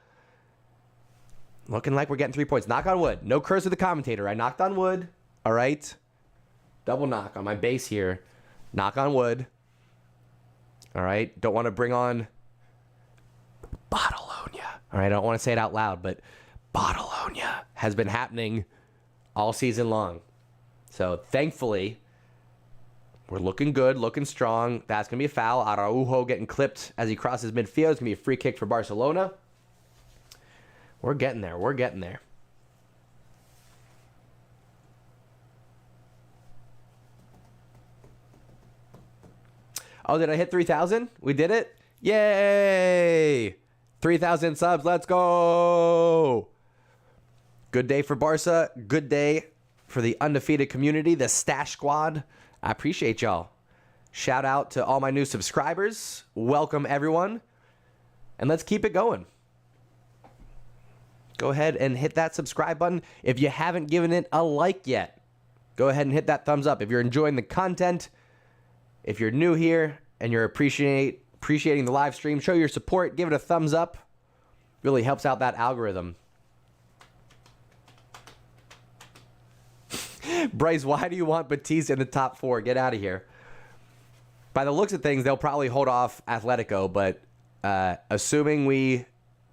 Looking like we're getting 3 points. Knock on wood. No curse of the commentator. I knocked on wood. All right. Double knock on my base here. Knock on wood. All right. Don't want to bring on Bottalonia. All right. I don't want to say it out loud, but Bottalonia has been happening all season long. So thankfully, we're looking good, looking strong. That's going to be a foul. Araujo getting clipped as he crosses midfield. It's going to be a free kick for Barcelona. We're getting there. We're getting there. Oh, did I hit 3,000? We did it? Yay! 3,000 subs. Let's go! Good day for Barca. Good day for the undefeated community, the Stash Squad. I appreciate y'all. Shout out to all my new subscribers. Welcome, everyone. And let's keep it going. Go ahead and hit that subscribe button. If you haven't given it a like yet, go ahead and hit that thumbs up. If you're enjoying the content, if you're new here and you're appreciating the live stream, show your support. Give it a thumbs up. Really helps out that algorithm. Bryce, why do you want Batista in the top 4? Get out of here. By the looks of things, they'll probably hold off Atletico, but assuming we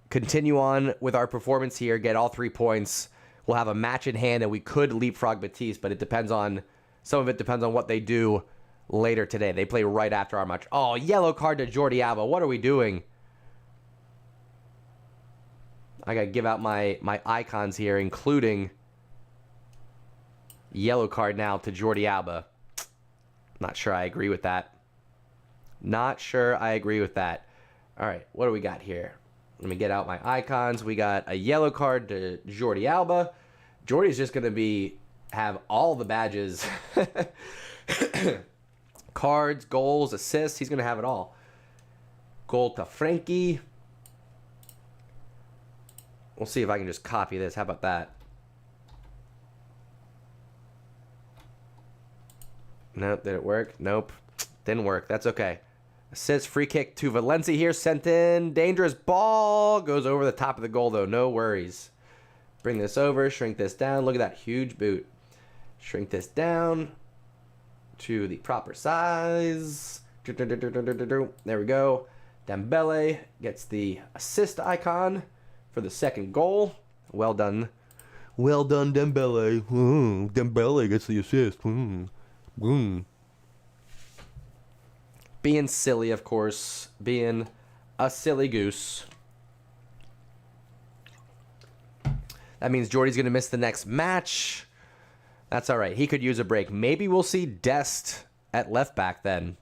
continue on with our performance here, get all 3 points, we'll have a match in hand and we could leapfrog Batiste, but it depends on, some of it depends on what they do later today. They play right after our match. Oh, yellow card to Jordi Alba. What are we doing? I got to give out my icons here, including yellow card now to Jordi Alba. Not sure I agree with that. Not sure I agree with that. All right, what do we got here? Let me get out my icons. We got a yellow card to Jordi Alba. Jordi's just going to have all the badges. Cards, goals, assists. He's going to have it all. Goal to Frankie. We'll see if I can just copy this. How about that? Nope, did it work? Nope, didn't work. That's okay. Assist, free kick to Valencia here. Sent in. Dangerous ball. Goes over the top of the goal, though. No worries. Bring this over. Shrink this down. Look at that huge boot. Shrink this down to the proper size. There we go. Dembele gets the assist icon for the second goal. Well done. Well done, Dembele. Dembele gets the assist. Being silly, of course. Being a silly goose. That means Jordi's going to miss the next match. That's all right. He could use a break. Maybe we'll see Dest at left back then.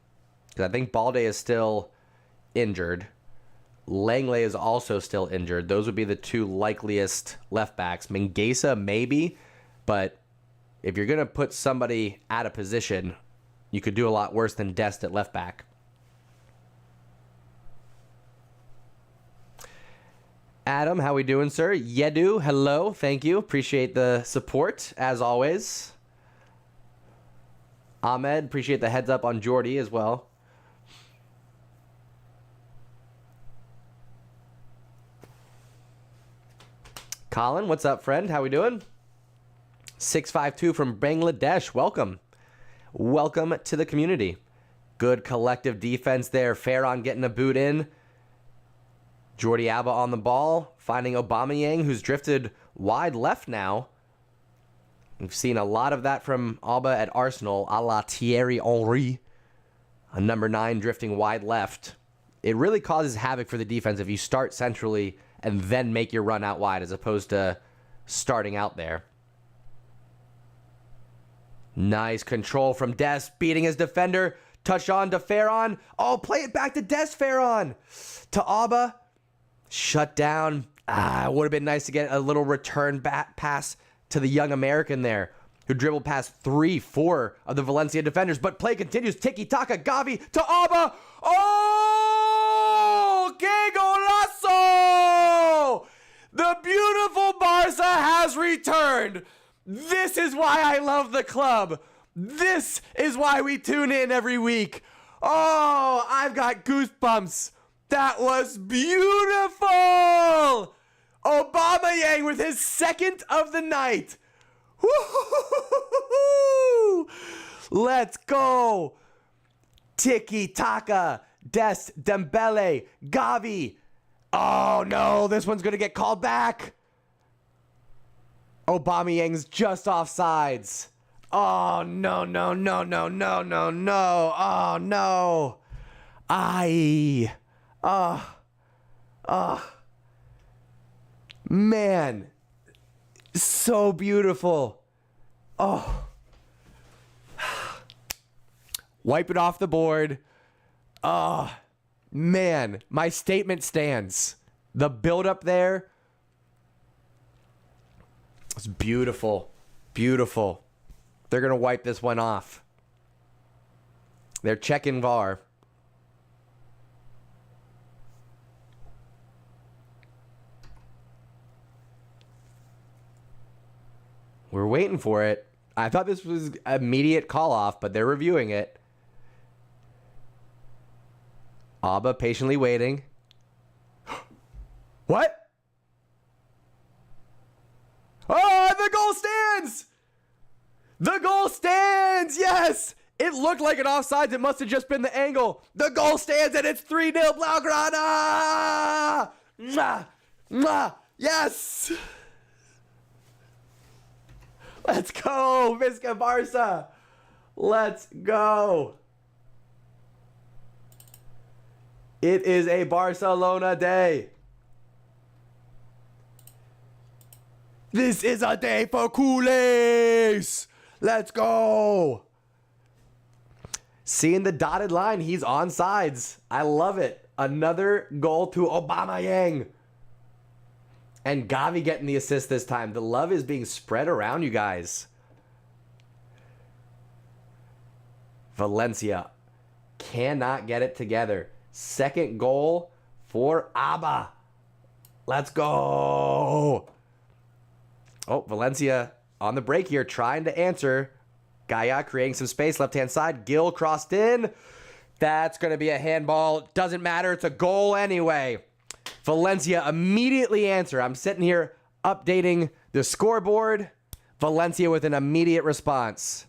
Because I think Balde is still injured. Langley is also still injured. Those would be the two likeliest left backs. Mingueza, maybe. But if you're going to put somebody out of position, you could do a lot worse than Dest at left back. Adam, how we doing, sir? Yedu, hello. Thank you. Appreciate the support, as always. Ahmed, appreciate the heads up on Jordi as well. Colin, what's up, friend? How we doing? 652 from Bangladesh. Welcome. Welcome to the community. Good collective defense there. Ferran getting a boot in. Jordi Alba on the ball, finding Aubameyang, who's drifted wide left now. We've seen a lot of that from Alba at Arsenal, a la Thierry Henry. A number 9 drifting wide left. It really causes havoc for the defense if you start centrally and then make your run out wide as opposed to starting out there. Nice control from Dest, beating his defender. Touch on to Ferran. Oh, play it back to Dest, Ferran. To Alba. Shut down. It would have been nice to get a little return back pass to the young American there, who dribbled past 3-4 of the Valencia defenders. But play continues. Tiki-taka. Gavi to Alba. Oh! Que golazo! The beautiful Barca has returned. This is why I love the club. This is why we tune in every week. Oh, I've got goosebumps. That was beautiful. Aubameyang with his second of the night. Woo-hoo-hoo-hoo-hoo. Let's go. Tiki-taka. Dest, Dembele, Gavi. Oh, no. This one's going to get called back. Aubameyang's just offsides. Oh, no, no, no, no, no, no, no. Oh, no. Man. So beautiful. Oh. Wipe it off the board. Oh, man. My statement stands. The build-up there. It's beautiful. Beautiful. They're going to wipe this one off. They're checking VAR. We're waiting for it. I thought this was immediate call-off, but they're reviewing it. Alba patiently waiting. What? Oh, the goal stands! The goal stands! Yes! It looked like an offsides. It must have just been the angle. The goal stands and it's 3-0 Blaugrana! Mwah! Mwah! Yes! Let's go, Visca Barça. Let's go. It is a Barcelona day. This is a day for Culers. Let's go. Seeing the dotted line, he's on sides. I love it. Another goal to Aubameyang. And Gavi getting the assist this time. The love is being spread around, you guys. Valencia cannot get it together. Second goal for Abba. Let's go. Oh, Valencia on the break here, trying to answer. Gaia creating some space, left-hand side. Gil crossed in. That's going to be a handball. Doesn't matter. It's a goal anyway. Valencia immediately answer. I'm sitting here updating the scoreboard. Valencia with an immediate response.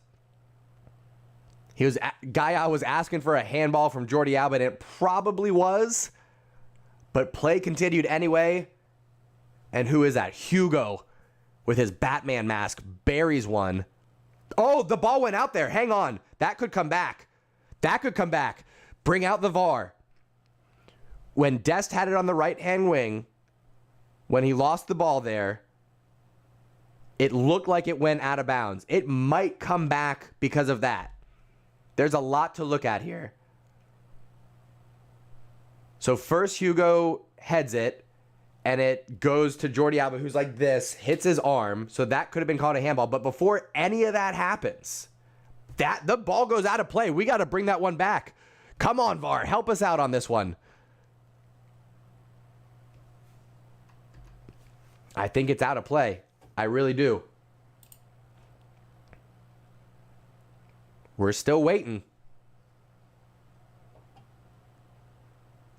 Gaia was asking for a handball from Jordi Alba, and it probably was. But play continued anyway. And who is that? Hugo with his Batman mask buries one. Oh, the ball went out there. Hang on. That could come back. That could come back. Bring out the VAR. When Dest had it on the right-hand wing, when he lost the ball there, it looked like it went out of bounds. It might come back because of that. There's a lot to look at here. So first Hugo heads it, and it goes to Jordi Alba, who's like this, hits his arm. So that could have been called a handball. But before any of that happens, the ball goes out of play. We got to bring that one back. Come on, VAR. Help us out on this one. I think it's out of play. I really do. We're still waiting.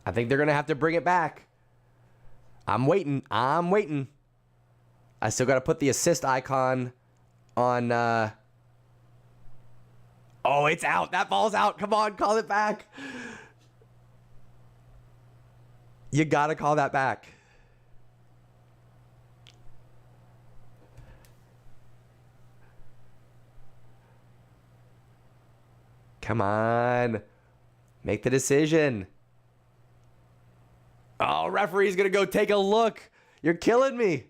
I think they're going to have to bring it back. I'm waiting. I'm waiting. I still got to put the assist icon on. Oh, it's out. That ball's out. Come on, call it back. You got to call that back. Come on. Make the decision. Oh, referee's going to go take a look. You're killing me.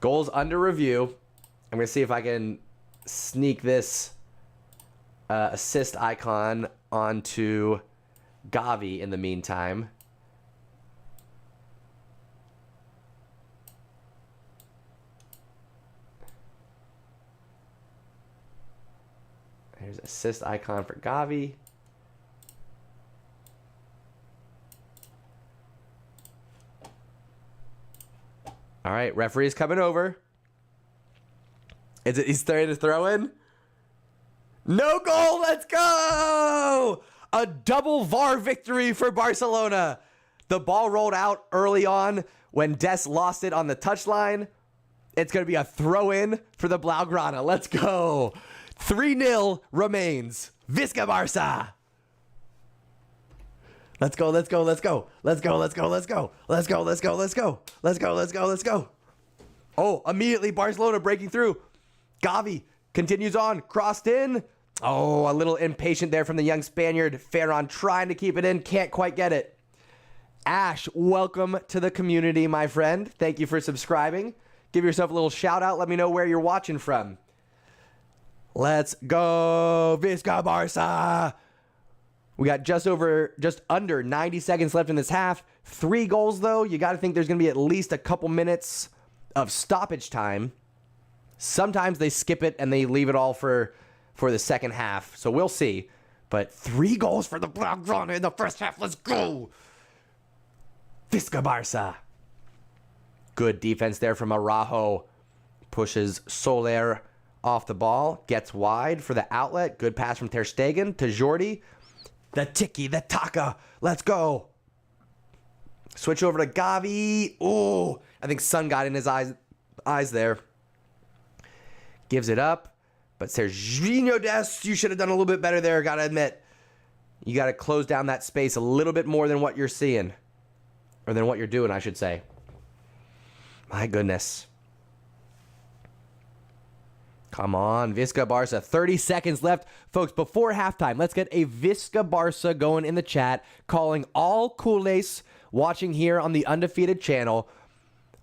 Goals under review. I'm going to see if I can sneak this assist icon onto Gavi in the meantime. There's assist icon for Gavi. All right, referee's coming over. He's starting to throw in. No goal, let's go! A double VAR victory for Barcelona. The ball rolled out early on when Des lost it on the touchline. It's going to be a throw-in for the Blaugrana. Let's go. 3-0 remains. Visca Barça. Let's go, let's go, let's go. Let's go, let's go, let's go. Let's go, let's go, let's go. Let's go, let's go, let's go. Oh, immediately Barcelona breaking through. Gavi continues on, crossed in. Oh, a little impatient there from the young Spaniard. Ferran trying to keep it in, can't quite get it. Ash, welcome to the community, my friend. Thank you for subscribing. Give yourself a little shout out. Let me know where you're watching from. Let's go, Visca Barça. We got just under 90 seconds left in this half. 3 goals, though. You got to think there's going to be at least a couple minutes of stoppage time. Sometimes they skip it and they leave it all for the second half. So we'll see. But 3 goals for the Blaugrana in the first half. Let's go. Visca Barça. Good defense there from Araujo. Pushes Soler off the ball. Gets wide for the outlet. Good pass from Ter Stegen to Jordi. The tiki, the taka. Let's go. Switch over to Gavi. Oh, I think sun got in his eyes there. Gives it up. But Serginho Dest, you should have done a little bit better there, got to admit. You got to close down that space a little bit more than what you're seeing. Or than what you're doing, I should say. My goodness. Come on, Visca Barca. 30 seconds left. Folks, before halftime, let's get a Visca Barca going in the chat, calling all Culers watching here on the Undefeated channel.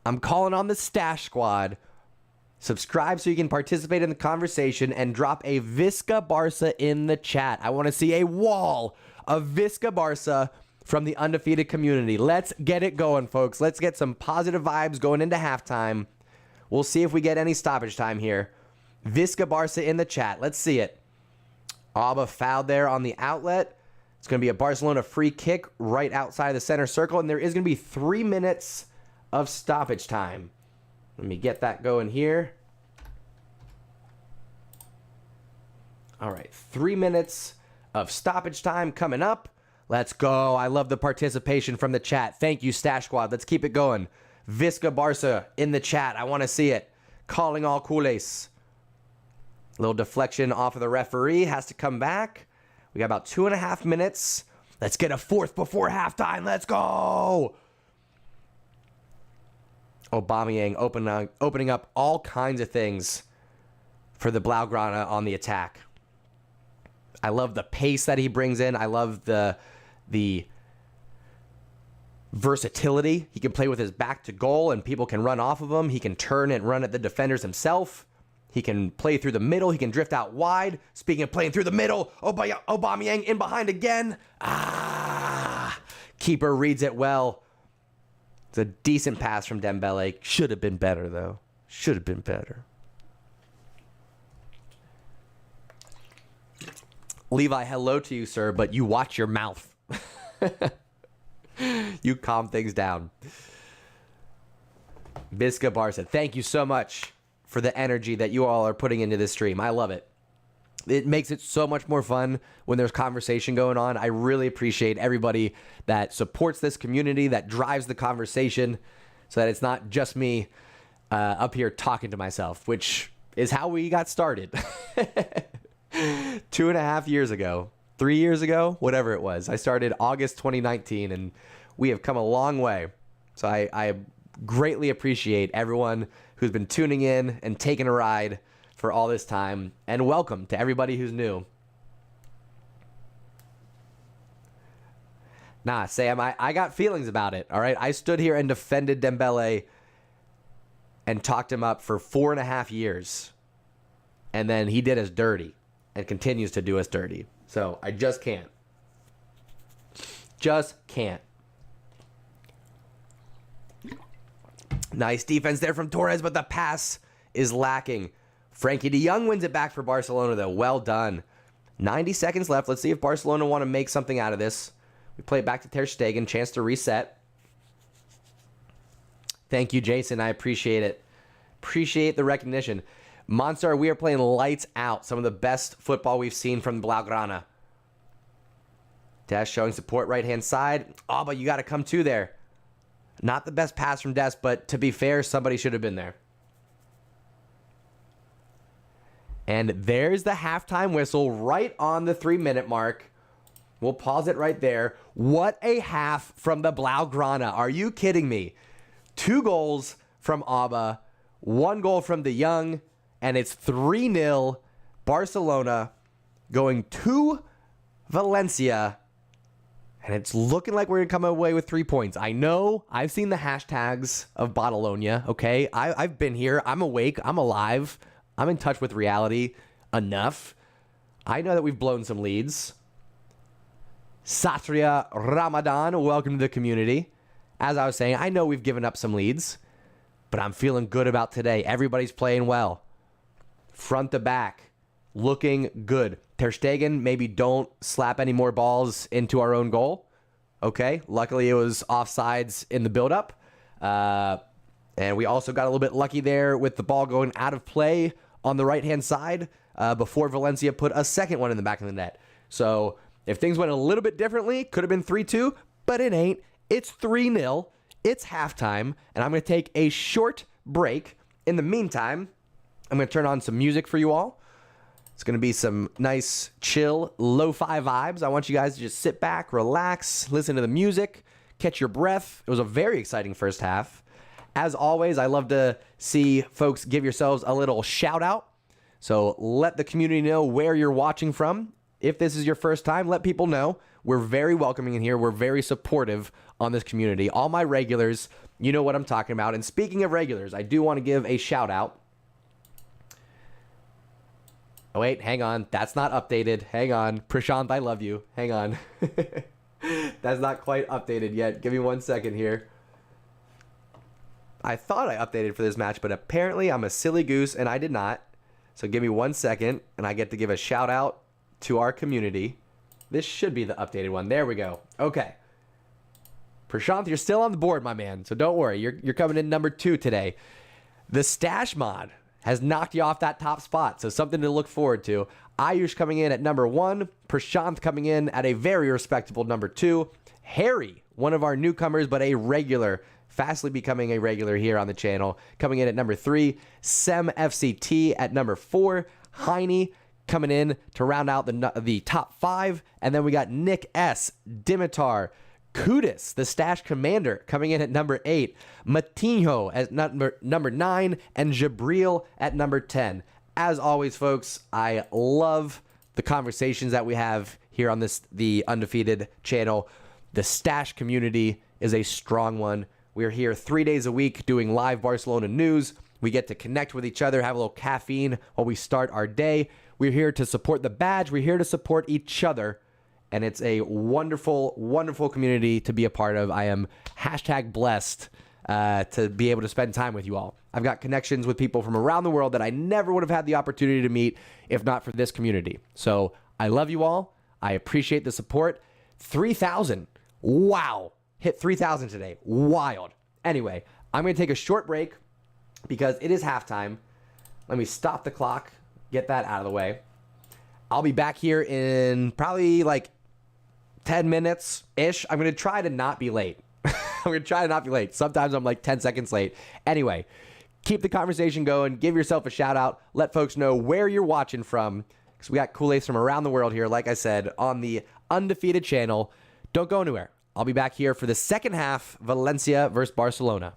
I'm calling on the Stash Squad. Subscribe so you can participate in the conversation and drop a Visca Barca in the chat. I want to see a wall of Visca Barca from the Undefeated community. Let's get it going, folks. Let's get some positive vibes going into halftime. We'll see if we get any stoppage time here. Visca Barca in the chat. Let's see it. Alba fouled there on the outlet. It's going to be a Barcelona free kick right outside the center circle, and there is going to be 3 minutes of stoppage time. Let me get that going here. All right, 3 minutes of stoppage time coming up. Let's go. I love the participation from the chat. Thank you, Stash Squad. Let's keep it going. Visca Barca in the chat. I want to see it. Calling all Culers. Little deflection off of the referee. Has to come back. We got about 2.5 minutes. Let's get a fourth before halftime. Let's go. Aubameyang opening up all kinds of things for the Blaugrana on the attack. I love the pace that he brings in. I love the versatility. He can play with his back to goal and people can run off of him. He can turn and run at the defenders himself. He can play through the middle. He can drift out wide. Speaking of playing through the middle, Aubameyang in behind again. Keeper reads it well. It's a decent pass from Dembele. Should have been better, though. Should have been better. Levi, hello to you, sir, but you watch your mouth. You calm things down. Visca Barca, thank you so much for the energy that you all are putting into this stream. I love it. It makes it so much more fun when there's conversation going on. I really appreciate everybody that supports this community, that drives the conversation, so that it's not just me up here talking to myself, which is how we got started. 2.5 years ago, 3 years ago, whatever it was. I started August 2019, and we have come a long way. So I greatly appreciate everyone who's been tuning in and taking a ride for all this time, and welcome to everybody who's new. Nah, Sam, I got feelings about it, all right? I stood here and defended Dembele and talked him up for 4.5 years, and then he did us dirty and continues to do us dirty. So I just can't. Just can't. Nice defense there from Torres, but the pass is lacking. Frankie de Jong wins it back for Barcelona, though. Well done. 90 seconds left. Let's see if Barcelona want to make something out of this. We play it back to Ter Stegen. Chance to reset. Thank you, Jason. I appreciate it. Appreciate the recognition. Monstar, we are playing lights out. Some of the best football we've seen from Blaugrana. Dash showing support right-hand side. Oh, but you got to come to there. Not the best pass from Des, but to be fair, somebody should have been there. And there's the halftime whistle right on the 3-minute mark. We'll pause it right there. What a half from the Blaugrana. Are you kidding me? 2 goals from Alba, 1 goal from de Jong, and it's 3-0 Barcelona going to Valencia. And it's looking like we're going to come away with 3 points. I know. I've seen the hashtags of Badalonia, okay? I've been here. I'm awake. I'm alive. I'm in touch with reality enough. I know that we've blown some leads. Satria Ramadan, welcome to the community. As I was saying, I know we've given up some leads, but I'm feeling good about today. Everybody's playing well. Front to back, looking good. Ter Stegen, maybe don't slap any more balls into our own goal. Okay, luckily it was offsides in the build-up. And we also got a little bit lucky there with the ball going out of play on the right-hand side before Valencia put a second one in the back of the net. So if things went a little bit differently, could have been 3-2, but it ain't. It's 3-0. It's halftime, and I'm going to take a short break. In the meantime, I'm going to turn on some music for you all. It's going to be some nice, chill, lo-fi vibes. I want you guys to just sit back, relax, listen to the music, catch your breath. It was a very exciting first half. As always, I love to see folks give yourselves a little shout out. So let the community know where you're watching from. If this is your first time, let people know. We're very welcoming in here. We're very supportive on this community. All my regulars, you know what I'm talking about. And speaking of regulars, I do want to give a shout out. Oh, wait, hang on. That's not updated. Hang on. Prashant, I love you. Hang on. That's not quite updated yet. Give me 1 second here. I thought I updated for this match, but apparently I'm a silly goose and I did not. So give me 1 second and I get to give a shout out to our community. This should be the updated one. There we go. Okay. Prashant, you're still on the board, my man. So don't worry. You're coming in number 2 today. The stash mod has knocked you off that top spot. So something to look forward to. Ayush coming in at number 1. Prashant coming in at a very respectable number 2. Harry, one of our newcomers, but a regular, fastly becoming a regular here on the channel, coming in at number 3. Sem FCT at number 4. Heine coming in to round out the top 5. And then we got Nick S, Dimitar, Kudis, the stash commander, coming in at number 8. Matinho at number 9. And Jabril at number 10. As always, folks, I love the conversations that we have here on the Undefeated channel. The stash community is a strong one. We're here 3 days a week doing live Barcelona news. We get to connect with each other, have a little caffeine while we start our day. We're here to support the badge. We're here to support each other. And it's a wonderful, wonderful community to be a part of. I am #blessed to be able to spend time with you all. I've got connections with people from around the world that I never would have had the opportunity to meet if not for this community. So I love you all. I appreciate the support. 3,000. Wow. Hit 3,000 today. Wild. Anyway, I'm going to take a short break because it is halftime. Let me stop the clock, get that out of the way. I'll be back here in probably like 10 minutes-ish. I'm going to try to not be late. I'm going to try to not be late. Sometimes I'm like 10 seconds late. Anyway, keep the conversation going. Give yourself a shout out. Let folks know where you're watching from. Because we got Culers from around the world here, like I said, on the Undefeated channel. Don't go anywhere. I'll be back here for the second half, Valencia versus Barcelona.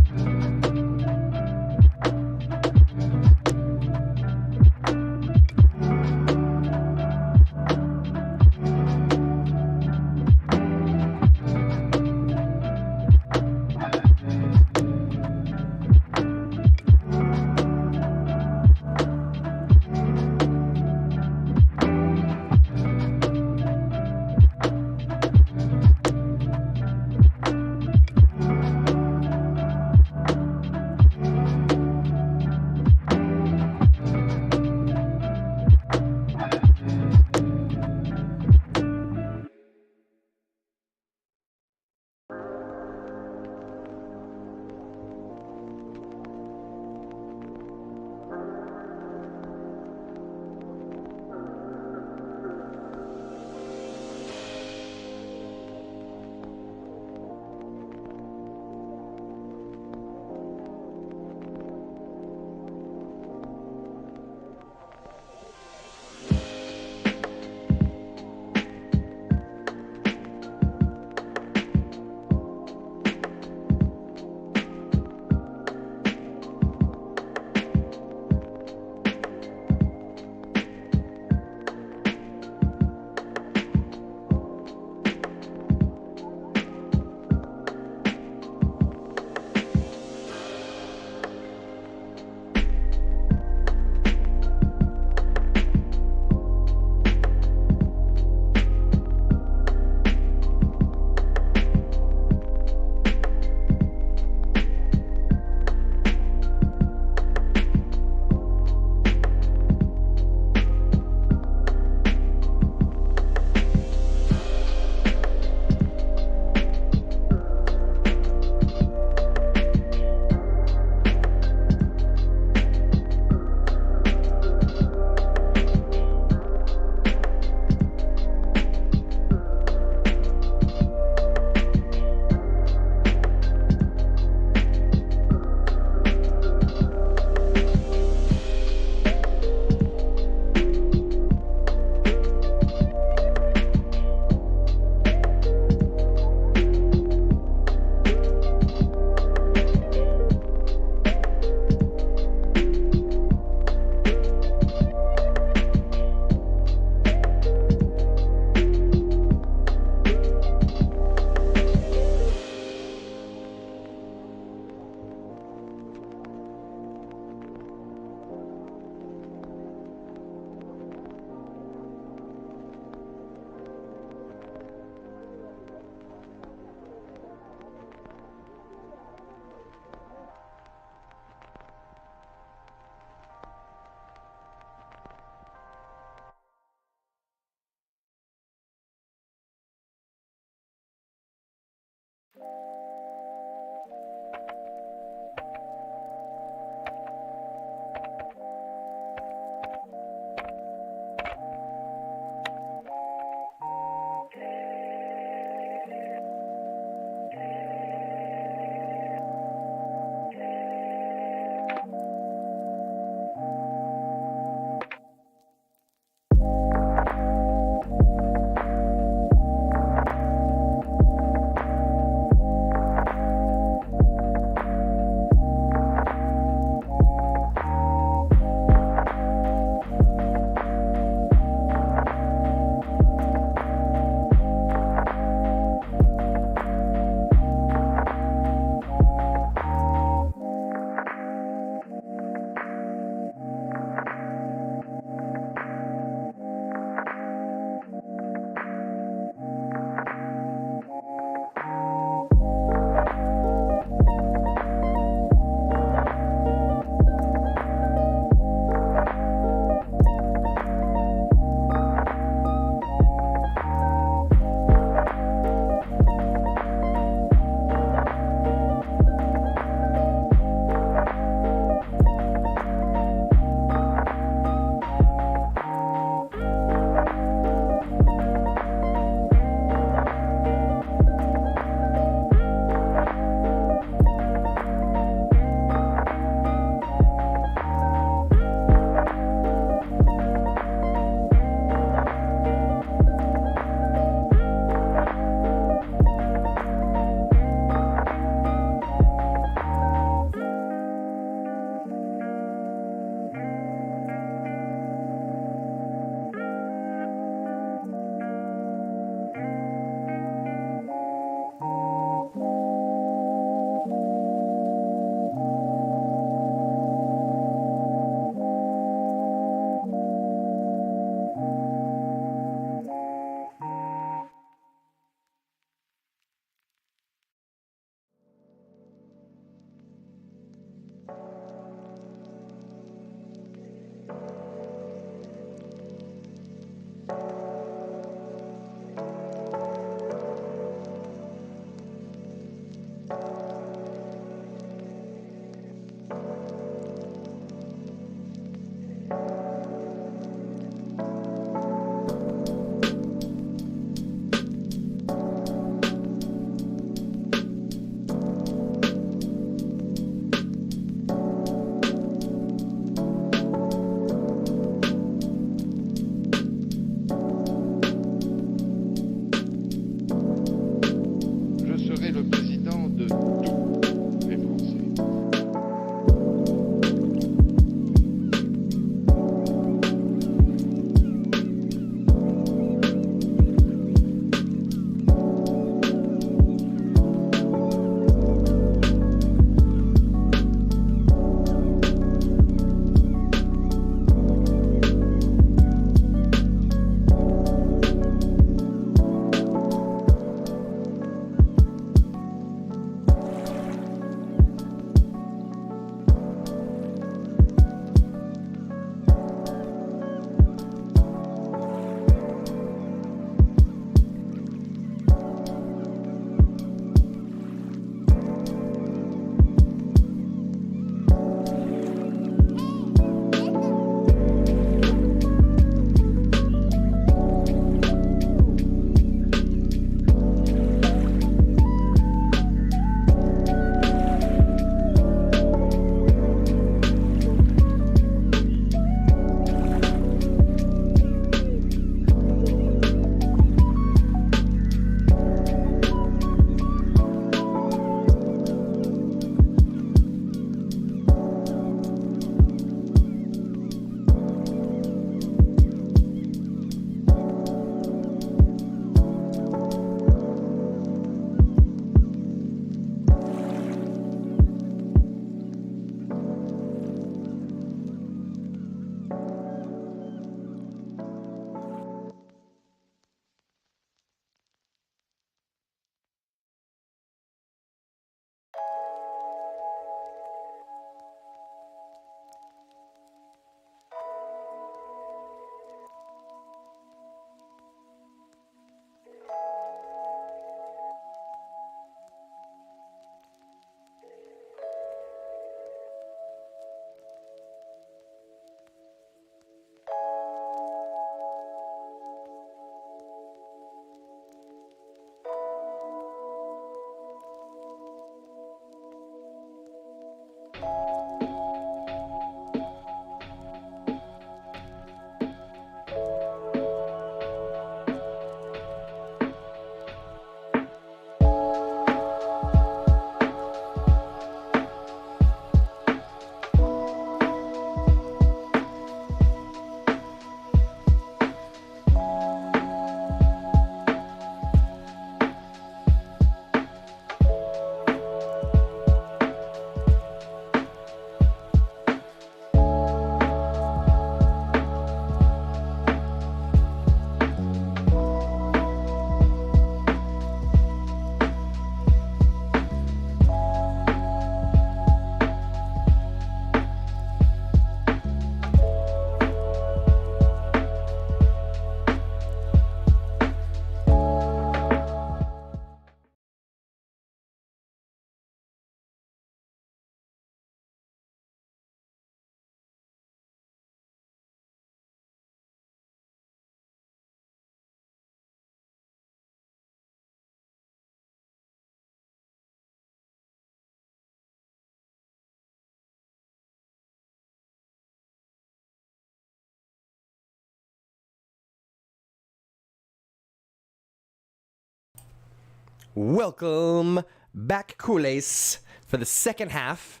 Welcome back, Culers, for the second half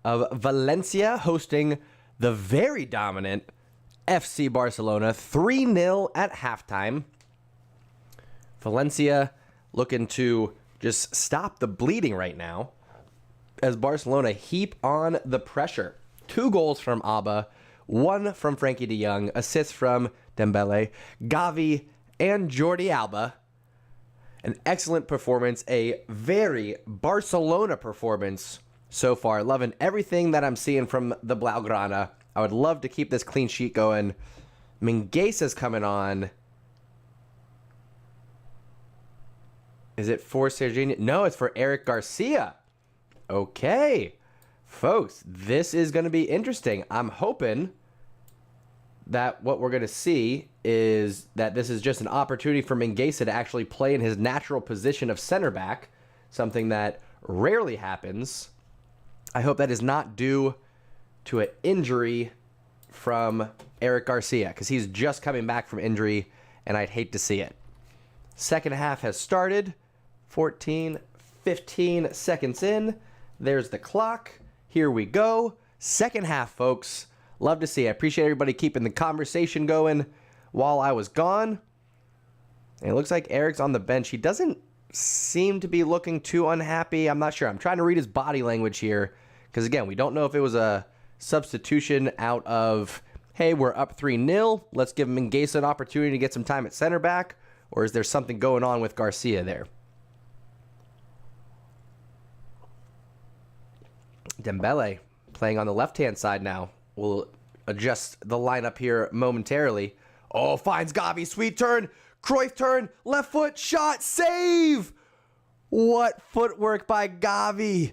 of Valencia hosting the very dominant FC Barcelona 3-0 at halftime. Valencia looking to just stop the bleeding right now as Barcelona heap on the pressure. 2 goals from Abba, 1 from Frankie de Jong, assists from Dembele, Gavi, and Jordi Alba. An excellent performance, a very Barcelona performance so far. Loving everything that I'm seeing from the Blaugrana. I would love to keep this clean sheet going. Minguesa's coming on. Is it for Serginho? No, it's for Eric Garcia. Okay. Folks, this is going to be interesting. I'm hoping that what we're going to see is that this is just an opportunity for Minguesa to actually play in his natural position of center back, something that rarely happens. I hope that is not due to an injury from Eric Garcia, because he's just coming back from injury, and I'd hate to see it. Second half has started. 15 seconds in. There's the clock. Here we go. Second half, folks. Love to see it. I appreciate everybody keeping the conversation going while I was gone. And it looks like Eric's on the bench. He doesn't seem to be looking too unhappy. I'm not sure. I'm trying to read his body language here. Because, again, we don't know if it was a substitution out of, hey, we're up 3-0. Let's give Minguesa an opportunity to get some time at center back. Or is there something going on with Garcia there? Dembele playing on the left-hand side now. We'll adjust the lineup here momentarily. Oh, finds Gavi. Sweet turn. Cruyff turn. Left foot. Shot. Save. What footwork by Gavi.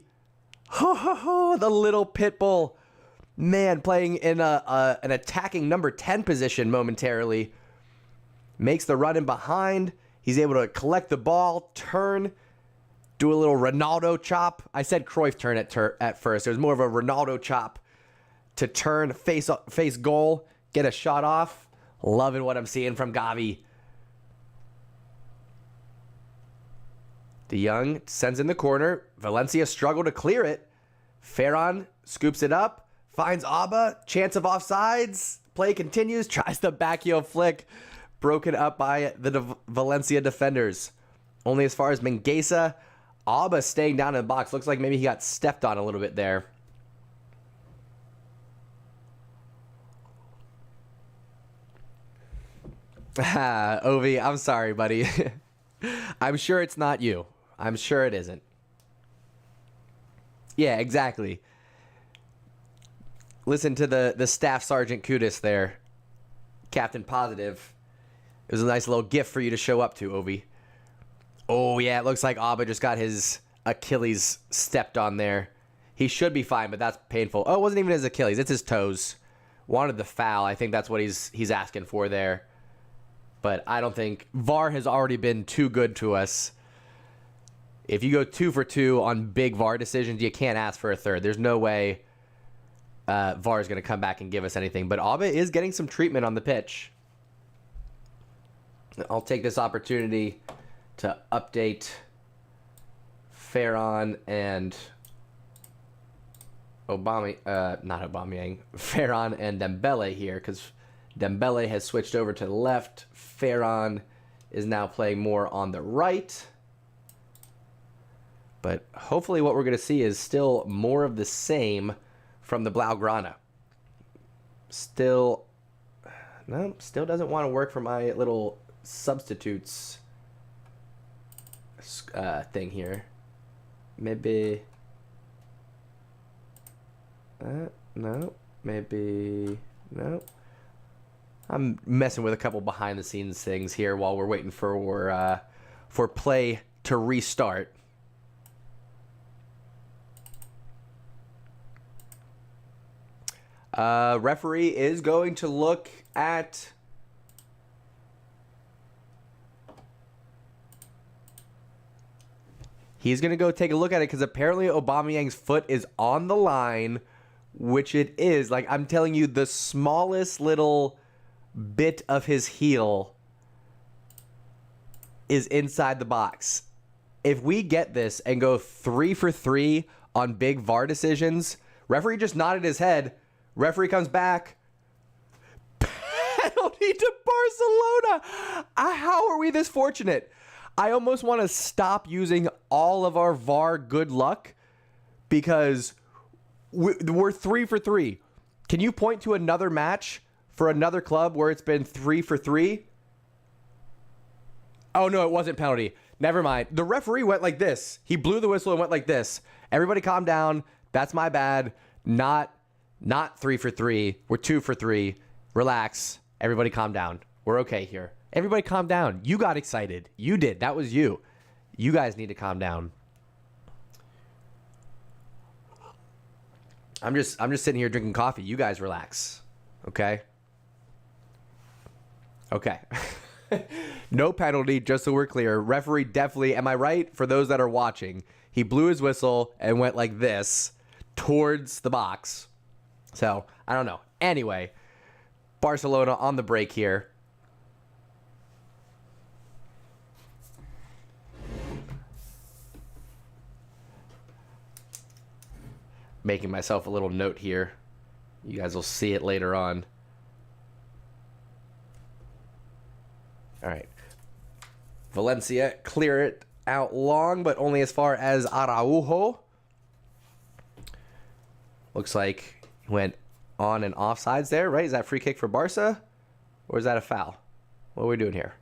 Ho, ho, ho. The little pit bull. Man, playing in an attacking number 10 position momentarily. Makes the run in behind. He's able to collect the ball. Turn. Do a little Ronaldo chop. I said Cruyff turn at first. There's more of a Ronaldo chop to turn, face goal, get a shot off. Loving what I'm seeing from Gavi. De Jong sends in the corner. Valencia struggle to clear it. Ferran scoops it up. Finds Abba. Chance of offsides. Play continues. Tries the backheel flick. Broken up by the Valencia defenders. Only as far as Minguesa. Abba staying down in the box. Looks like maybe he got stepped on a little bit there. Ovi, I'm sorry, buddy. I'm sure it's not you. I'm sure it isn't. Yeah, exactly. Listen to the Staff Sergeant Kudus there. Captain Positive. It was a nice little gift for you to show up to, Ovi. Oh, yeah, it looks like Abba just got his Achilles stepped on there. He should be fine, but that's painful. Oh, it wasn't even his Achilles. It's his toes. Wanted the foul. I think that's what he's asking for there. But I don't think VAR has already been too good to us. If you go 2 for 2 on big VAR decisions, you can't ask for a third. There's no way VAR is going to come back and give us anything. But Alba is getting some treatment on the pitch. I'll take this opportunity to update Ferran and Ferran and Dembele here, because Dembele has switched over to the left. Ferran is now playing more on the right. But hopefully what we're going to see is still more of the same from the Blaugrana. Still doesn't want to work for my little substitutes thing here. Maybe... no. Maybe... no. I'm messing with a couple behind-the-scenes things here while we're waiting for play to restart. Referee is going to look at... He's going to go take a look at it because apparently Aubameyang's foot is on the line, which it is. Like, I'm telling you, the smallest little bit of his heel is inside the box. If we get this and go 3 for 3 on big VAR decisions, referee just nodded his head. Referee comes back. Penalty to Barcelona. How are we this fortunate? I almost want to stop using all of our VAR good luck because we're 3 for 3. Can you point to another match for another club where it's been 3 for 3? Oh, no, it wasn't penalty. Never mind. The referee went like this. He blew the whistle and went like this. Everybody calm down. That's my bad. Not 3 for 3. We're 2 for 3. Relax. Everybody calm down. We're okay here. Everybody calm down. You got excited. You did. That was you. You guys need to calm down. I'm just sitting here drinking coffee. You guys relax. Okay? Okay. No penalty, just so we're clear. Referee definitely, am I right? For those that are watching, he blew his whistle and went like this towards the box. So, I don't know. Anyway, Barcelona on the break here. Making myself a little note here. You guys will see it later on. All right. Valencia clear it out long, but only as far as Araujo. Looks like he went on and offsides there, right? Is that a free kick for Barca? Or is that a foul? What are we doing here?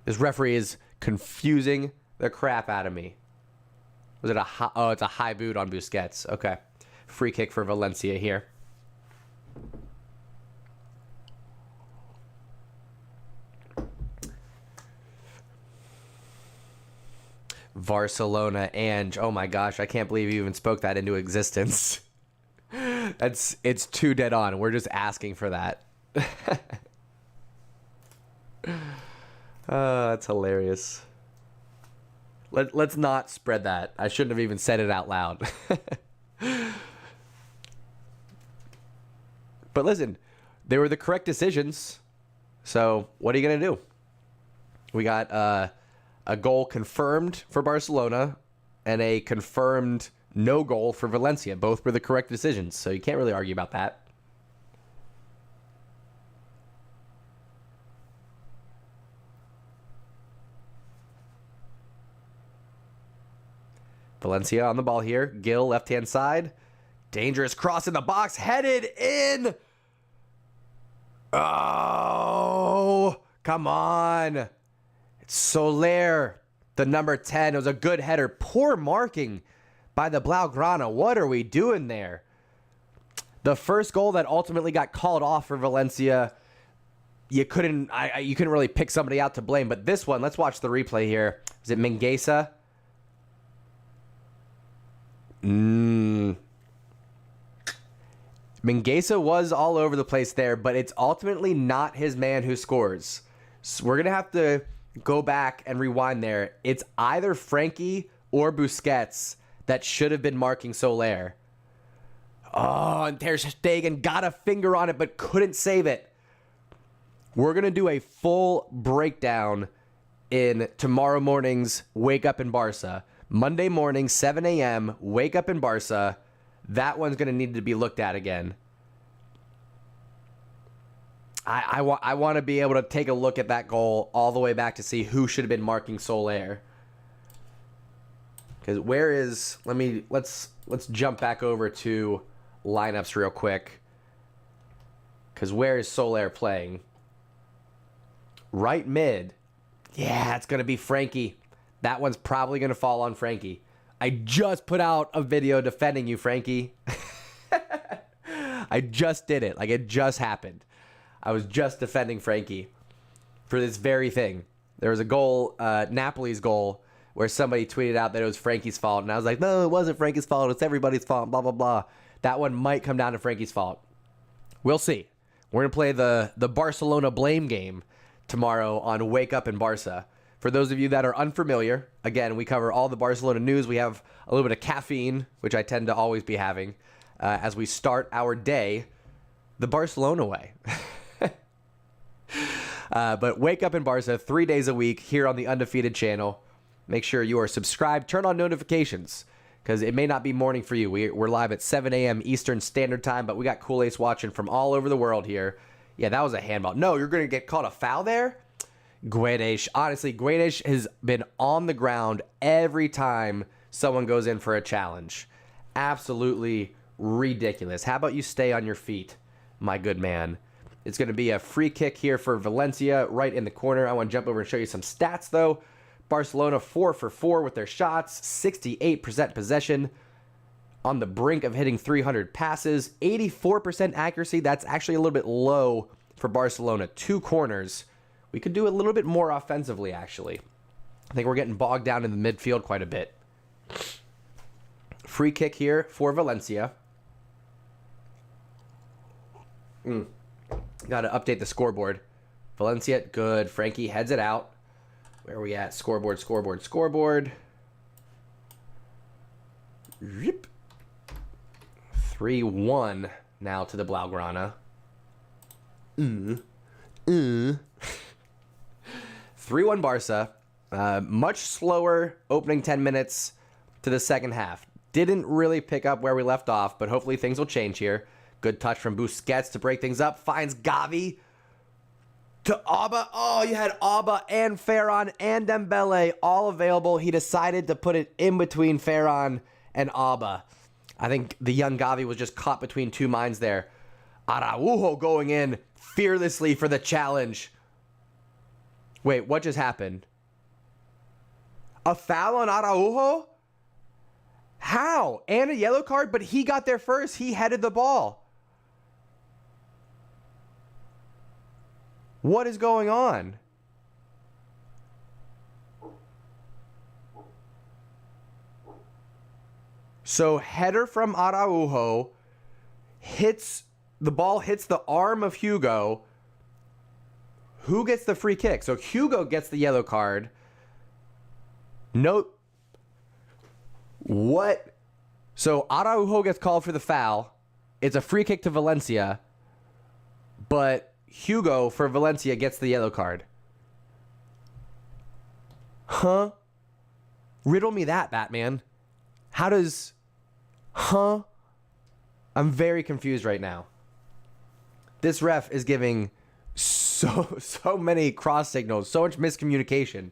This referee is confusing the crap out of me. Was it oh, it's a high boot on Busquets. Okay. Free kick for Valencia here. Barcelona and oh my gosh, I can't believe you even spoke that into existence. It's too dead on. We're just asking for that. That's hilarious. Let's not spread that. I shouldn't have even said it out loud. But listen, they were the correct decisions. So what are you going to do? We got a goal confirmed for Barcelona and a confirmed no goal for Valencia. Both were the correct decisions. So you can't really argue about that. Valencia on the ball here. Gil, left-hand side. Dangerous cross in the box. Headed in. Oh, come on. It's Soler, the number 10. It was a good header. Poor marking by the Blaugrana. What are we doing there? The first goal that ultimately got called off for Valencia, you couldn't really pick somebody out to blame. But this one, let's watch the replay here. Is it Mingueza? Mingueza was all over the place there, but it's ultimately not his man who scores. So we're going to have to go back and rewind there. It's either Frankie or Busquets that should have been marking Soler. Oh, and Ter Stegen got a finger on it but couldn't save it. We're going to do a full breakdown in tomorrow morning's Wake Up in Barca. Monday morning, 7 a.m., Wake Up in Barca. That one's going to need to be looked at again. I want to be able to take a look at that goal all the way back to see who should have been marking Soler. Because where is... Let's jump back over to lineups real quick. Because where is Soler playing? Right mid. Yeah, it's going to be Frankie. That one's probably going to fall on Frankie. I just put out a video defending you, Frankie. I just did it. Like, it just happened. I was just defending Frankie for this very thing. There was a goal, Napoli's goal, where somebody tweeted out that it was Frankie's fault. And I was like, no, it wasn't Frankie's fault. It's everybody's fault, blah, blah, blah. That one might come down to Frankie's fault. We'll see. We're going to play the Barcelona blame game tomorrow on Wake Up in Barca. For those of you that are unfamiliar, again, we cover all the Barcelona news. We have a little bit of caffeine, which I tend to always be having, as we start our day the Barcelona way. But Wake Up in Barca 3 days a week here on the Undefeated channel. Make sure you are subscribed. Turn on notifications because it may not be morning for you. We're live at 7 a.m. Eastern Standard Time, but we got Culers watching from all over the world here. Yeah, that was a handball. No, you're going to get called a foul there? Guedes. Honestly, Guedes has been on the ground every time someone goes in for a challenge. Absolutely ridiculous. How about you stay on your feet, my good man? It's going to be a free kick here for Valencia right in the corner. I want to jump over and show you some stats, though. Barcelona 4 for 4 with their shots, 68% possession, on the brink of hitting 300 passes, 84% accuracy. That's actually a little bit low for Barcelona. 2 corners. We could do a little bit more offensively, actually. I think we're getting bogged down in the midfield quite a bit. Free kick here for Valencia. Got to update the scoreboard. Valencia, good. Frankie heads it out. Where are we at? Scoreboard, scoreboard, scoreboard. 3-1 now to the Blaugrana. 3-1 Barca. Much slower opening 10 minutes to the second half. Didn't really pick up where we left off, but hopefully things will change here. Good touch from Busquets to break things up. Finds Gavi to Alba. Oh, you had Alba and Ferran and Dembele all available. He decided to put it in between Ferran and Alba. I think the young Gavi was just caught between two minds there. Araujo going in fearlessly for the challenge. Wait, what just happened? A foul on Araujo? How? And a yellow card, but he got there first. He headed the ball. What is going on? So header from Araujo hits the ball, hits the arm of Hugo. Who gets the free kick? So Hugo gets the yellow card. Note. What? So Araujo gets called for the foul. It's a free kick to Valencia. But Hugo for Valencia gets the yellow card. Huh? Riddle me that, Batman. How does... Huh? I'm very confused right now. This ref is giving so many cross signals, so much miscommunication.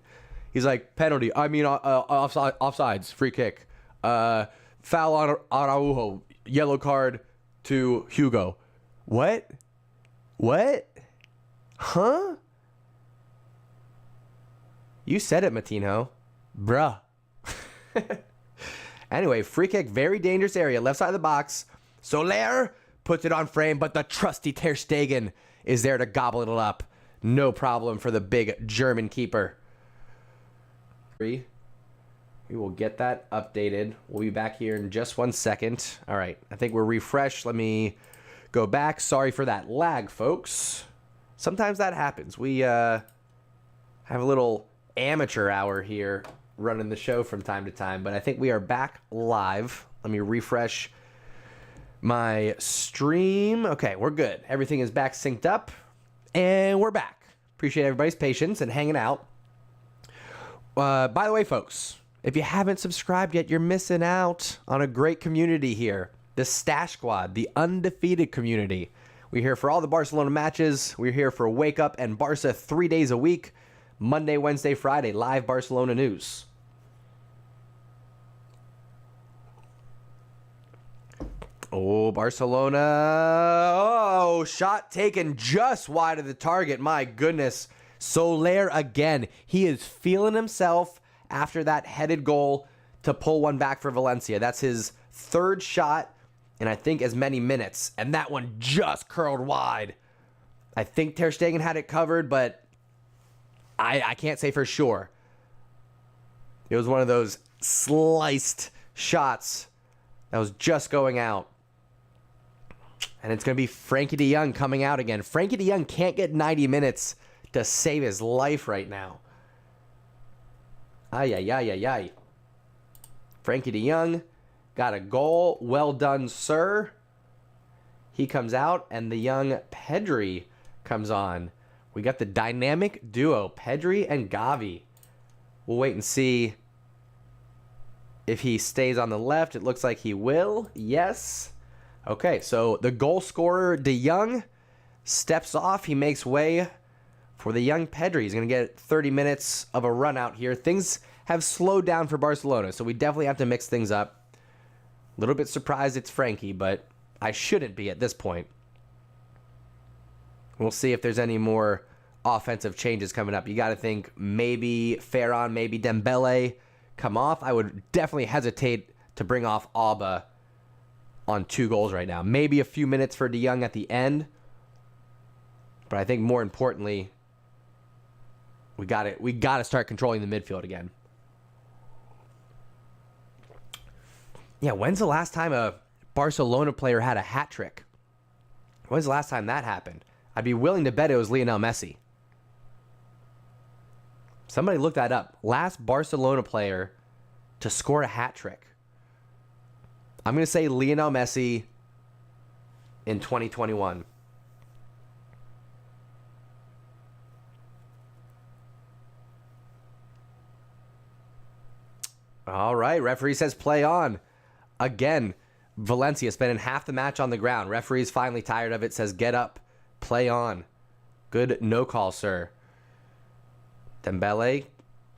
He's like, penalty, offsides, free kick. Foul on Araujo, yellow card to Hugo. What? What? Huh? You said it, Matino. Bruh. Anyway, free kick, very dangerous area, left side of the box. Soler puts it on frame, but the trusty Ter Stegen is there to gobble it up. No problem for the big German keeper. We will get that updated. We'll be back here in just 1 second. All right, I think we're refreshed. Let me go back. Sorry for that lag, folks. Sometimes that happens. We have a little amateur hour here running the show from time to time, but I think we are back live. Let me refresh my stream. Okay, we're good. Everything is back synced up, and we're back. Appreciate everybody's patience and hanging out. By the way, folks, if you haven't subscribed yet, you're missing out on a great community here. The Stash Squad, the undefeated community. We're here for all the Barcelona matches. We're here for Wake Up and Barca 3 days a week. Monday, Wednesday, Friday, live Barcelona news. Oh, Barcelona. Oh, shot taken just wide of the target. My goodness. Soler again. He is feeling himself after that headed goal to pull one back for Valencia. That's his third shot in I think as many minutes. And that one just curled wide. I think Ter Stegen had it covered, but I can't say for sure. It was one of those sliced shots that was just going out. And it's going to be Frankie de Jong coming out again. Frankie de Jong can't get 90 minutes to save his life right now. Ay, ay, ay, ay, ay. Frankie de Jong got a goal. Well done, sir. He comes out, and the young Pedri comes on. We got the dynamic duo, Pedri and Gavi. We'll wait and see if he stays on the left. It looks like he will. Yes. Okay, so the goal scorer, De Jong, steps off. He makes way for the young Pedri. He's going to get 30 minutes of a run out here. Things have slowed down for Barcelona, so we definitely have to mix things up. A little bit surprised it's Frankie, but I shouldn't be at this point. We'll see if there's any more offensive changes coming up. You got to think maybe Ferran, maybe Dembele come off. I would definitely hesitate to bring off Alba on 2 goals right now. Maybe a few minutes for De Jong at the end. But I think more importantly, we got to start controlling the midfield again. Yeah, when's the last time a Barcelona player had a hat trick? When's the last time that happened? I'd be willing to bet it was Lionel Messi. Somebody look that up. Last Barcelona player to score a hat trick. I'm going to say Lionel Messi in 2021. All right, referee says play on. Again, Valencia spending half the match on the ground. Referee's finally tired of it, says get up, play on. Good no call, sir. Dembele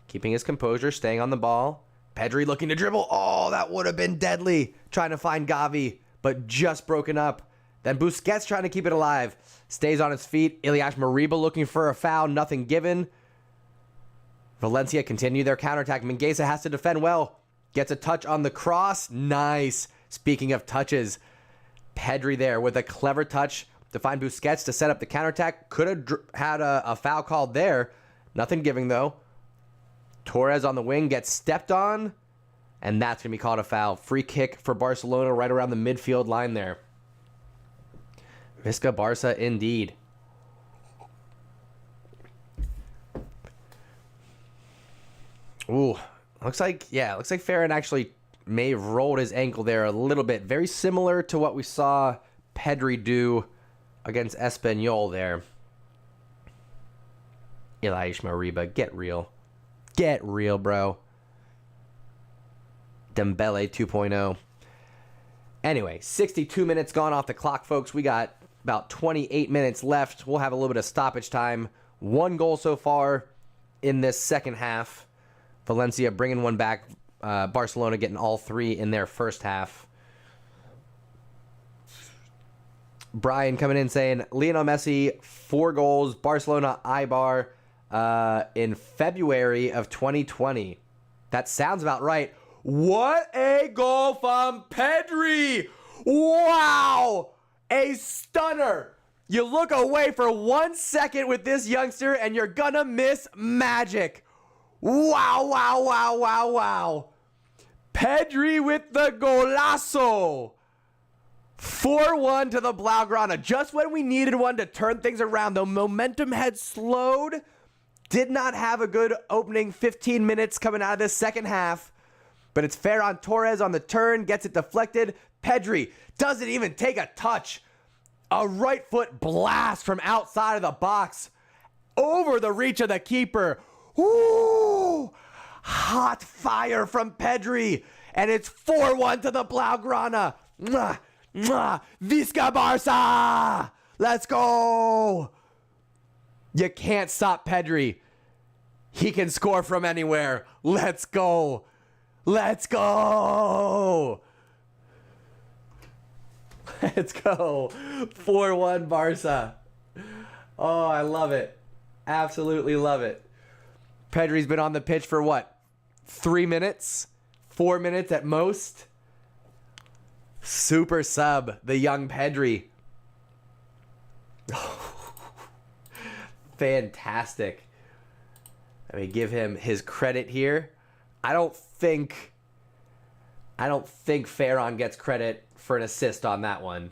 keeping his composure, staying on the ball. Pedri looking to dribble. Oh, that would have been deadly. Trying to find Gavi, but just broken up. Then Busquets trying to keep it alive. Stays on his feet. Ilias Mariba looking for a foul. Nothing given. Valencia continue their counterattack. Mingueza has to defend well. Gets a touch on the cross. Nice. Speaking of touches, Pedri there with a clever touch to find Busquets to set up the counterattack. Could have had a foul called there. Nothing giving, though. Torres on the wing gets stepped on, and that's going to be called a foul. Free kick for Barcelona right around the midfield line there. Visca Barca indeed. Ooh, looks like Ferran actually may have rolled his ankle there a little bit. Very similar to what we saw Pedri do against Espanyol there. Ilias Mariba, get real. Get real, bro. Dembele 2.0. Anyway, 62 minutes gone off the clock, folks. We got about 28 minutes left. We'll have a little bit of stoppage time. 1 goal so far in this second half. Valencia bringing one back. Barcelona getting all 3 in their first half. Brian coming in saying, Lionel Messi, 4 goals. Barcelona Eibar in February of 2020. That sounds about right. What a goal from Pedri! Wow! A stunner! You look away for 1 second with this youngster and you're gonna miss magic. Wow, wow, wow, wow, wow. Pedri with the golazo. 4-1 to the Blaugrana. Just when we needed one to turn things around, the momentum had slowed. Did not have a good opening 15 minutes coming out of this second half. But it's Ferran Torres on the turn, gets it deflected. Pedri doesn't even take a touch. A right foot blast from outside of the box over the reach of the keeper. Ooh, hot fire from Pedri. And it's 4-1 to the Blaugrana. Mwah, mwah. Visca Barca. Let's go. You can't stop Pedri. He can score from anywhere. Let's go. Let's go. Let's go. 4-1 Barca. Oh, I love it. Absolutely love it. Pedri's been on the pitch for what? 3 minutes? 4 minutes at most? Super sub, the young Pedri. Fantastic. Let me give him his credit here. I don't think Ferran gets credit for an assist on that one,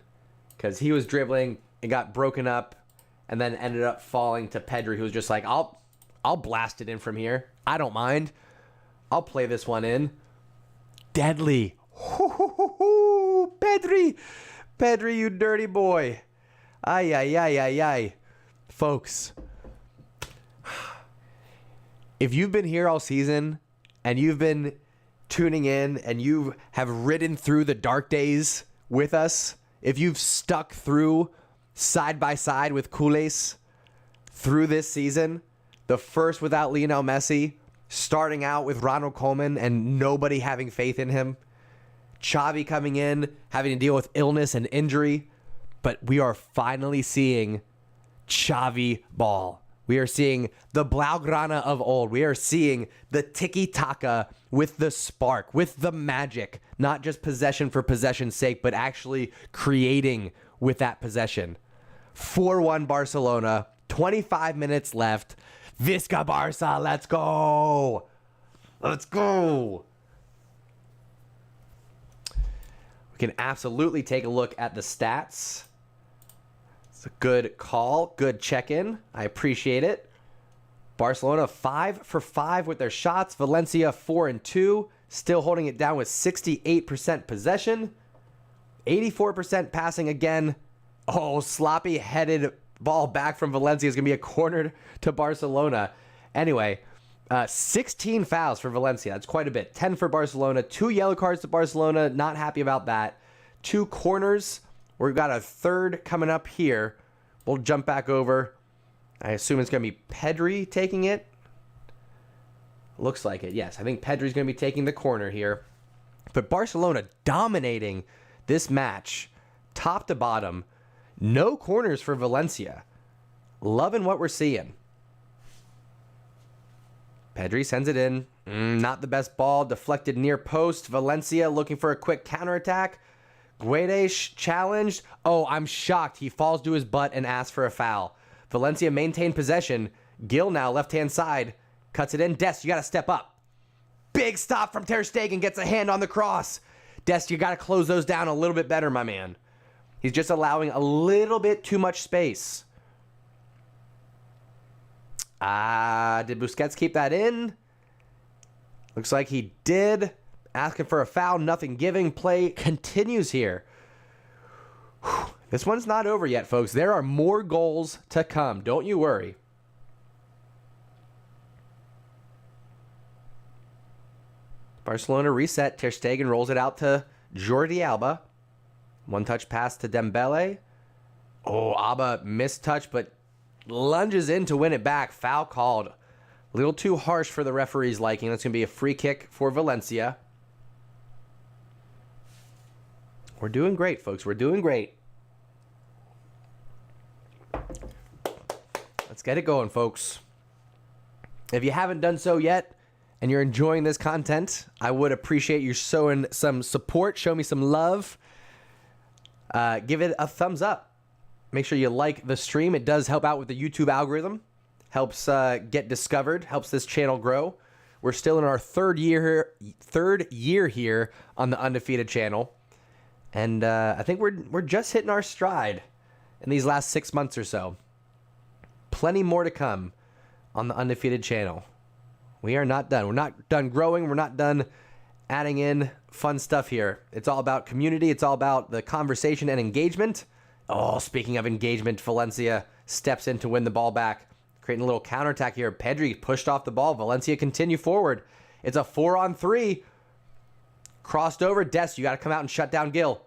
because he was dribbling and got broken up and then ended up falling to Pedri, who was just like, I'll blast it in from here. I don't mind. I'll play this one in. Deadly. Pedri. Pedri, you dirty boy. Ay, ay, ay, ay, ay. Folks, if you've been here all season and you've been tuning in and you have ridden through the dark days with us, if you've stuck through side by side with Culers through this season, the first without Lionel Messi, starting out with Ronald Koeman and nobody having faith in him, Xavi coming in, having to deal with illness and injury, but we are finally seeing Xavi ball. We are seeing the Blaugrana of old. We are seeing the tiki-taka with the spark, with the magic, not just possession for possession's sake, but actually creating with that possession. 4-1 Barcelona, 25 minutes left. Visca Barca, let's go. Let's go. We can absolutely take a look at the stats. It's a good call, good check-in. I appreciate it. Barcelona 5 for 5 with their shots. Valencia 4 and 2, still holding it down with 68% possession. 84% passing again. Oh, sloppy headed ball back from Valencia is going to be a corner to Barcelona. Anyway, 16 fouls for Valencia. That's quite a bit. 10 for Barcelona. 2 yellow cards to Barcelona. Not happy about that. 2 corners. We've got a third coming up here. We'll jump back over. I assume it's going to be Pedri taking it. Looks like it. Yes, I think Pedri's going to be taking the corner here. But Barcelona dominating this match, top to bottom. No corners for Valencia. Loving what we're seeing. Pedri sends it in. Not the best ball. Deflected near post. Valencia looking for a quick counterattack. Guedes challenged. Oh, I'm shocked. He falls to his butt and asks for a foul. Valencia maintained possession. Gil now left-hand side. Cuts it in. Dest, you got to step up. Big stop from Ter Stegen. Gets a hand on the cross. Dest, you got to close those down a little bit better, my man. He's just allowing a little bit too much space. Did Busquets keep that in? Looks like he did. Asking for a foul, nothing giving. Play continues here. Whew. This one's not over yet, folks. There are more goals to come. Don't you worry. Barcelona reset. Ter Stegen rolls it out to Jordi Alba. One-touch pass to Dembele. Oh, Alba missed touch, but lunges in to win it back. Foul called. A little too harsh for the referee's liking. That's going to be a free kick for Valencia. We're doing great, folks. We're doing great. Let's get it going, folks. If you haven't done so yet and you're enjoying this content, I would appreciate you showing some support. Show me some love. Give it a thumbs up. Make sure you like the stream. It does help out with the YouTube algorithm. Helps get discovered. Helps this channel grow. We're still in our third year here on the Undefeated channel. And I think we're just hitting our stride in these last 6 months or so. Plenty more to come on the Undefeated channel. We are not done. We're not done growing. We're not done adding in fun stuff here. It's all about community. It's all about the conversation and engagement. Oh, speaking of engagement, Valencia steps in to win the ball back, creating a little counterattack here. Pedri pushed off the ball. Valencia continue forward. It's a 4-on-3. Crossed over. Des, you got to come out and shut down Gil.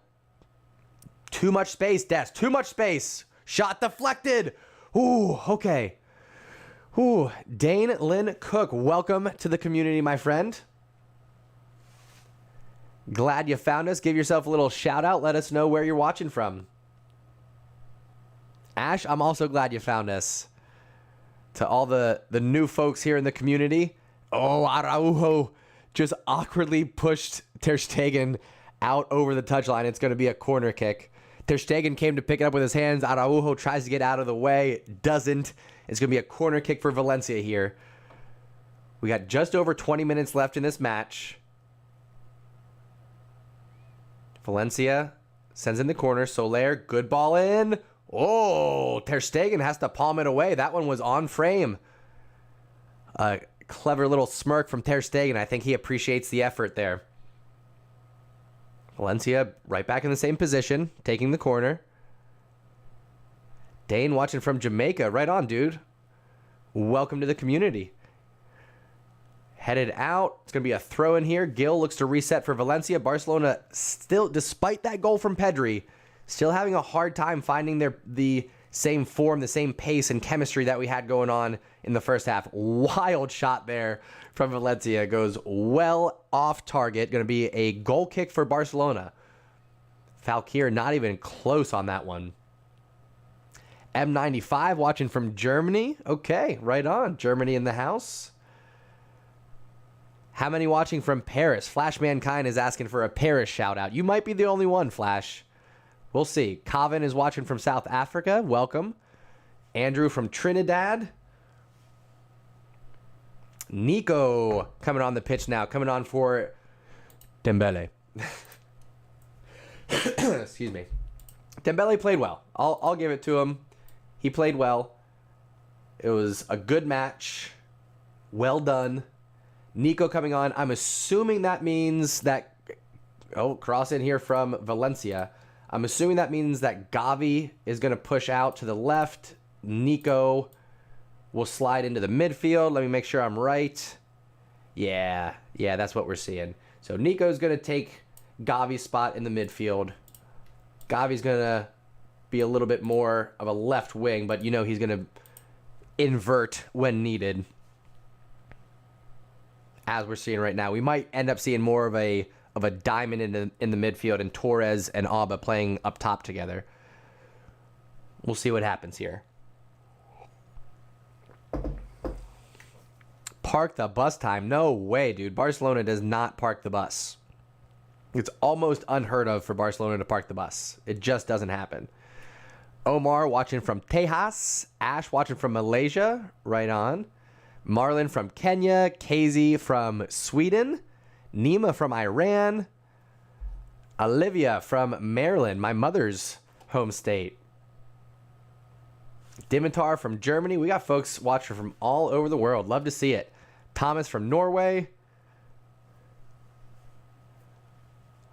Too much space, Des. Too much space. Shot deflected. Ooh, okay. Ooh, Dane Lynn Cook, welcome to the community, my friend. Glad you found us. Give yourself a little shout out. Let us know where you're watching from. Ash, I'm also glad you found us. To all the new folks here in the community. Oh, Araujo just awkwardly pushed Ter Stegen out over the touchline. It's going to be a corner kick. Ter Stegen came to pick it up with his hands. Araujo tries to get out of the way. Doesn't. It's going to be a corner kick for Valencia here. We got just over 20 minutes left in this match. Valencia sends in the corner. Soler, good ball in. Oh, Ter Stegen has to palm it away. That one was on frame. A clever little smirk from Ter Stegen. I think he appreciates the effort there. Valencia right back in the same position, taking the corner. Dane watching from Jamaica. Right on, dude. Welcome to the community. Headed out. It's going to be a throw in here. Gil looks to reset for Valencia. Barcelona still, despite that goal from Pedri, still having a hard time finding the same form, the same pace and chemistry that we had going on in the first half. Wild shot there from Valencia. Goes well off target. Going to be a goal kick for Barcelona. Falkir not even close on that one. M95 watching from Germany. Okay, right on. Germany in the house. How many watching from Paris? Flash Mankind is asking for a Paris shout out. You might be the only one, Flash. We'll see. Kavin is watching from South Africa. Welcome. Andrew from Trinidad. Nico coming on the pitch now. Coming on for Dembele. Excuse me. Dembele played well. I'll give it to him. He played well. It was a good match. Well done. Nico coming on. I'm assuming that means that... Oh, cross in here from Valencia. I'm assuming that means that Gavi is going to push out to the left. Nico will slide into the midfield. Let me make sure I'm right. Yeah, that's what we're seeing. So Nico's going to take Gavi's spot in the midfield. Gavi's going to be a little bit more of a left wing, but you know he's going to invert when needed. As we're seeing right now, we might end up seeing more of a diamond in the midfield and Torres and Alba playing up top together. We'll see what happens here. Park the bus time. No way, dude. Barcelona does not park the bus. It's almost unheard of for Barcelona to park the bus. It just doesn't happen. Omar watching from Tejas. Ash watching from Malaysia. Right on. Marlon from Kenya. KZ from Sweden. Nima from Iran. Olivia from Maryland, my mother's home state. Dimitar from Germany. We got folks watching from all over the world. Love to see it. Thomas from Norway.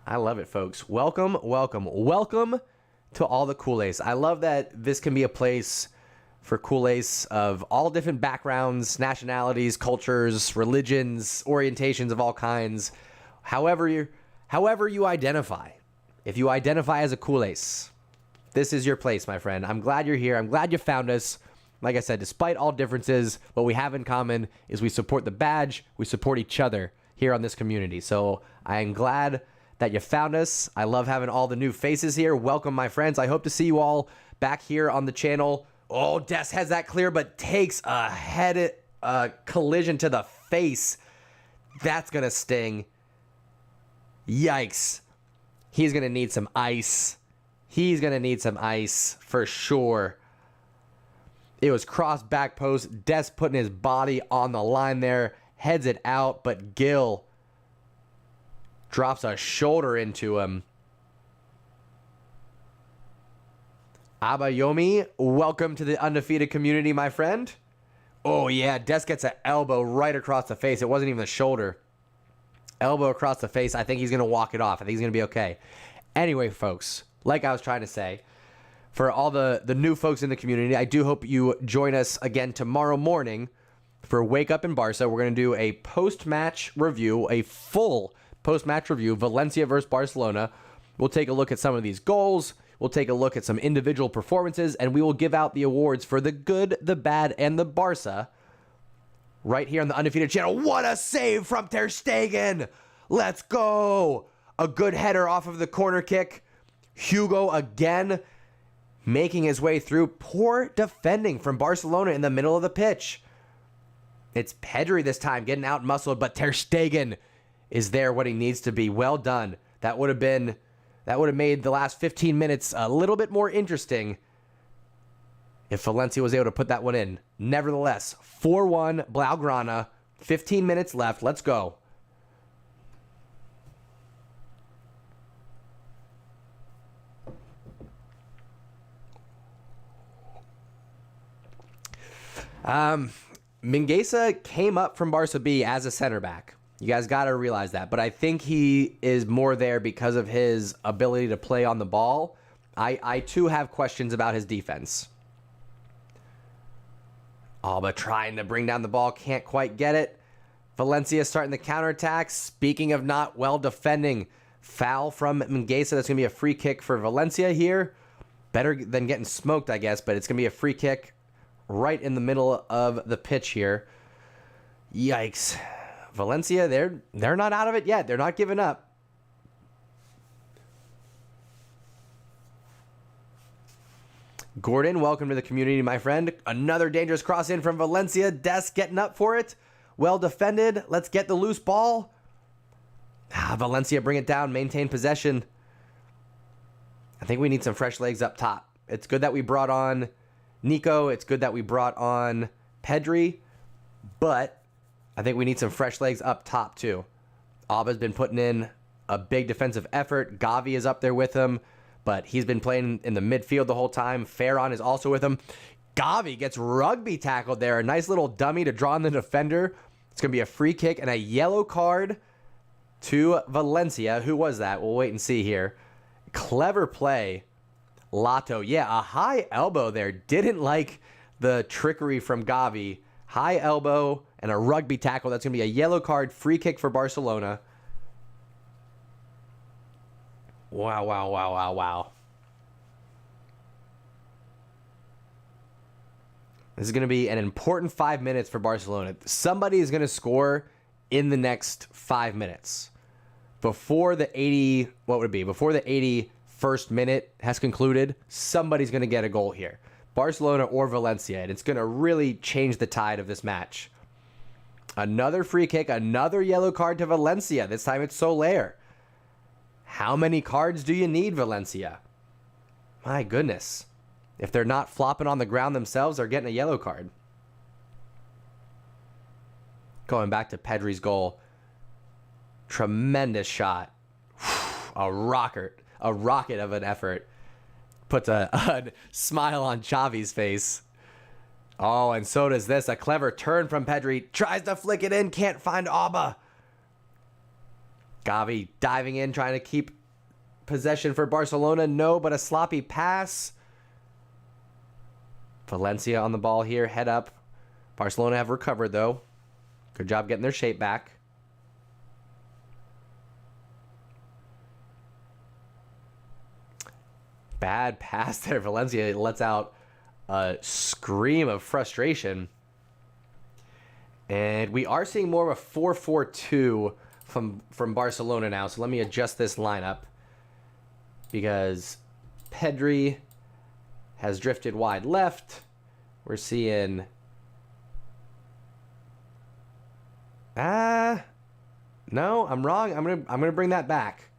I love it, folks. Welcome, welcome, welcome to all the Culers. I love that this can be a place for Culers of all different backgrounds, nationalities, cultures, religions, orientations of all kinds. However you identify. If you identify as a Culers, this is your place, my friend. I'm glad you're here. I'm glad you found us. Like I said, despite all differences, what we have in common is we support the badge. We support each other here on this community. So I am glad that you found us. I love having all the new faces here. Welcome, my friends. I hope to see you all back here on the channel. Oh, Des has that clear, but takes a head collision to the face. That's going to sting. Yikes. He's going to need some ice. He's going to need some ice for sure. It was cross back post. Des putting his body on the line there. Heads it out, but Gil drops a shoulder into him. Abayomi, welcome to the undefeated community, my friend. Oh, yeah, Des gets an elbow right across the face. It wasn't even the shoulder. Elbow across the face. I think he's going to walk it off. I think he's going to be okay. Anyway, folks, like I was trying to say, for all the new folks in the community, I do hope you join us again tomorrow morning for Wake Up in Barca. We're going to do a post-match review, a full post-match review, Valencia versus Barcelona. We'll take a look at some of these goals. We'll take a look at some individual performances, and we will give out the awards for the good, the bad, and the Barca right here on the Undefeated channel. What a save from Ter Stegen! Let's go! A good header off of the corner kick. Hugo again making his way through. Poor defending from Barcelona in the middle of the pitch. It's Pedri this time getting out-muscled, but Ter Stegen is there what he needs to be. Well done. That would have made the last 15 minutes a little bit more interesting if Valencia was able to put that one in. Nevertheless, 4-1 Blaugrana, 15 minutes left. Let's go. Mingueza came up from Barca B as a center back. You guys got to realize that. But I think he is more there because of his ability to play on the ball. I too have questions about his defense. Alba trying to bring down the ball. Can't quite get it. Valencia starting the counterattack. Speaking of not well defending, foul from Mingueza. That's going to be a free kick for Valencia here. Better than getting smoked, I guess. But it's going to be a free kick right in the middle of the pitch here. Yikes. Valencia, they're not out of it yet. They're not giving up. Gordon, welcome to the community, my friend. Another dangerous cross in from Valencia. Des getting up for it. Well defended. Let's get the loose ball. Valencia bring it down, maintain possession. I think we need some fresh legs up top. It's good that we brought on Nico. It's good that we brought on Pedri. But I think we need some fresh legs up top too. Alba's been putting in a big defensive effort. Gavi is up there with him, but he's been playing in the midfield the whole time. Ferran is also with him. Gavi gets rugby tackled there. A nice little dummy to draw on the defender. It's going to be a free kick and a yellow card to Valencia. Who was that? We'll wait and see here. Clever play. Lato. Yeah, a high elbow there. Didn't like the trickery from Gavi. High elbow and a rugby tackle. That's going to be a yellow card. Free kick for Barcelona. Wow, wow, wow, wow, wow. This is going to be an important 5 minutes for Barcelona. Somebody is going to score in the next 5 minutes. Before the 80, what would it be? Before the 81st minute has concluded, somebody's going to get a goal here. Barcelona or Valencia, and it's going to really change the tide of this match. Another free kick, another yellow card to Valencia. This time it's Soler. How many cards do you need, Valencia? My goodness. If they're not flopping on the ground themselves, they're getting a yellow card. Going back to Pedri's goal. Tremendous shot. A rocket of an effort. Puts a smile on Xavi's face. Oh, and so does this. A clever turn from Pedri. Tries to flick it in. Can't find Alba. Gavi diving in, trying to keep possession for Barcelona. No, but a sloppy pass. Valencia on the ball here. Head up. Barcelona have recovered, though. Good job getting their shape back. Bad pass there. Valencia lets out a scream of frustration. And we are seeing more of a 4-4-2 from Barcelona now. So let me adjust this lineup. Because Pedri has drifted wide left. We're seeing... no, I'm wrong. I'm gonna bring that back.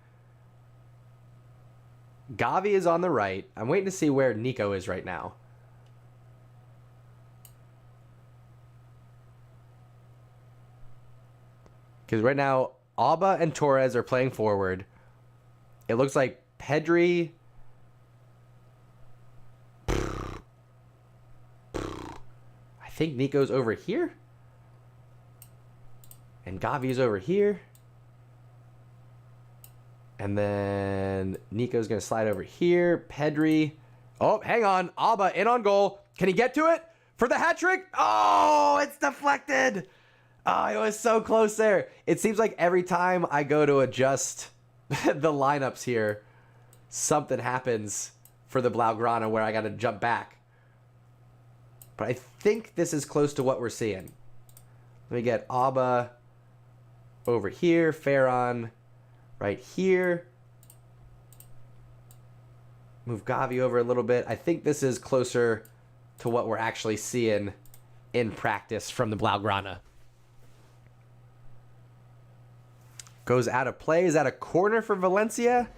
Gavi is on the right. I'm waiting to see where Nico is right now. Because right now, Alba and Torres are playing forward. It looks like Pedri... I think Nico's over here. And Gavi's over here. And then Nico's going to slide over here. Pedri. Oh, hang on. Alba in on goal. Can he get to it for the hat trick? Oh, it's deflected. Oh, it was so close there. It seems like every time I go to adjust the lineups here, something happens for the Blaugrana where I got to jump back. But I think this is close to what we're seeing. Let me get Alba over here. Ferran right here. Move Gavi over a little bit. I think this is closer to what we're actually seeing in practice from the Blaugrana. Goes out of play. Is that a corner for Valencia?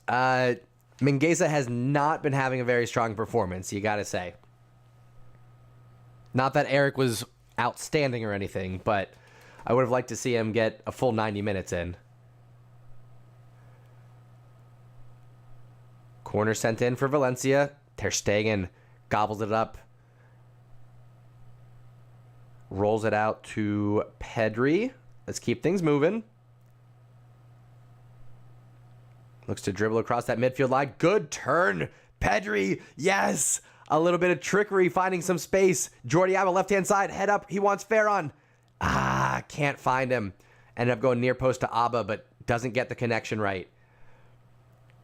Mingueza has not been having a very strong performance, you gotta say. Not that Eric was outstanding or anything, but I would have liked to see him get a full 90 minutes in. Corner sent in for Valencia. Ter Stegen gobbles it up. Rolls it out to Pedri. Let's keep things moving. Looks to dribble across that midfield line. Good turn. Pedri. Yes. A little bit of trickery, finding some space. Jordi Alba, left-hand side. Head up. He wants Ferran. Can't find him. Ended up going near post to Alba, but doesn't get the connection right.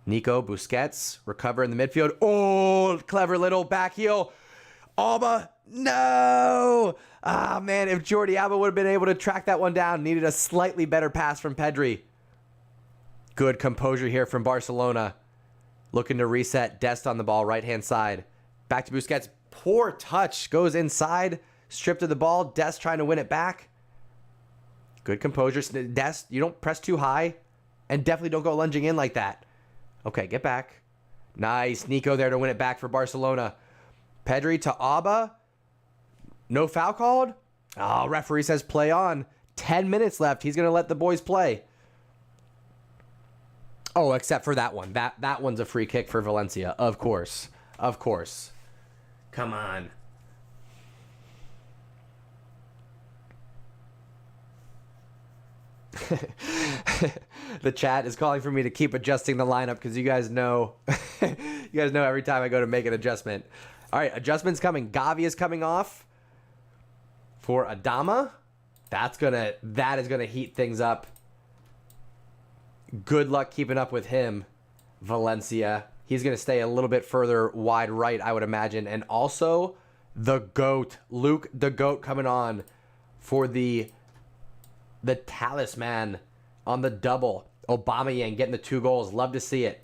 Nico Busquets. Recover in the midfield. Oh, clever little back heel. Alba. No. Man, if Jordi Alba would have been able to track that one down. Needed a slightly better pass from Pedri. Good composure here from Barcelona. Looking to reset. Dest on the ball, right-hand side. Back to Busquets. Poor touch. Goes inside. Stripped of the ball. Dest trying to win it back. Good composure. Dest, you don't press too high. And definitely don't go lunging in like that. Okay, get back. Nice. Nico there to win it back for Barcelona. Pedri to Alba. No foul called? Oh, referee says play on. 10 minutes left. He's going to let the boys play. Oh, except for that one. That one's a free kick for Valencia. Of course. Of course. Come on. The chat is calling for me to keep adjusting the lineup because you guys know every time I go to make an adjustment. All right, adjustments coming. Gavi is coming off for Adama. That is gonna heat things up. Good luck keeping up with him, Valencia. He's going to stay a little bit further wide right, I would imagine. And also, the GOAT, Luke the GOAT, coming on for the talisman on the double. Aubameyang getting the 2 goals. Love to see it.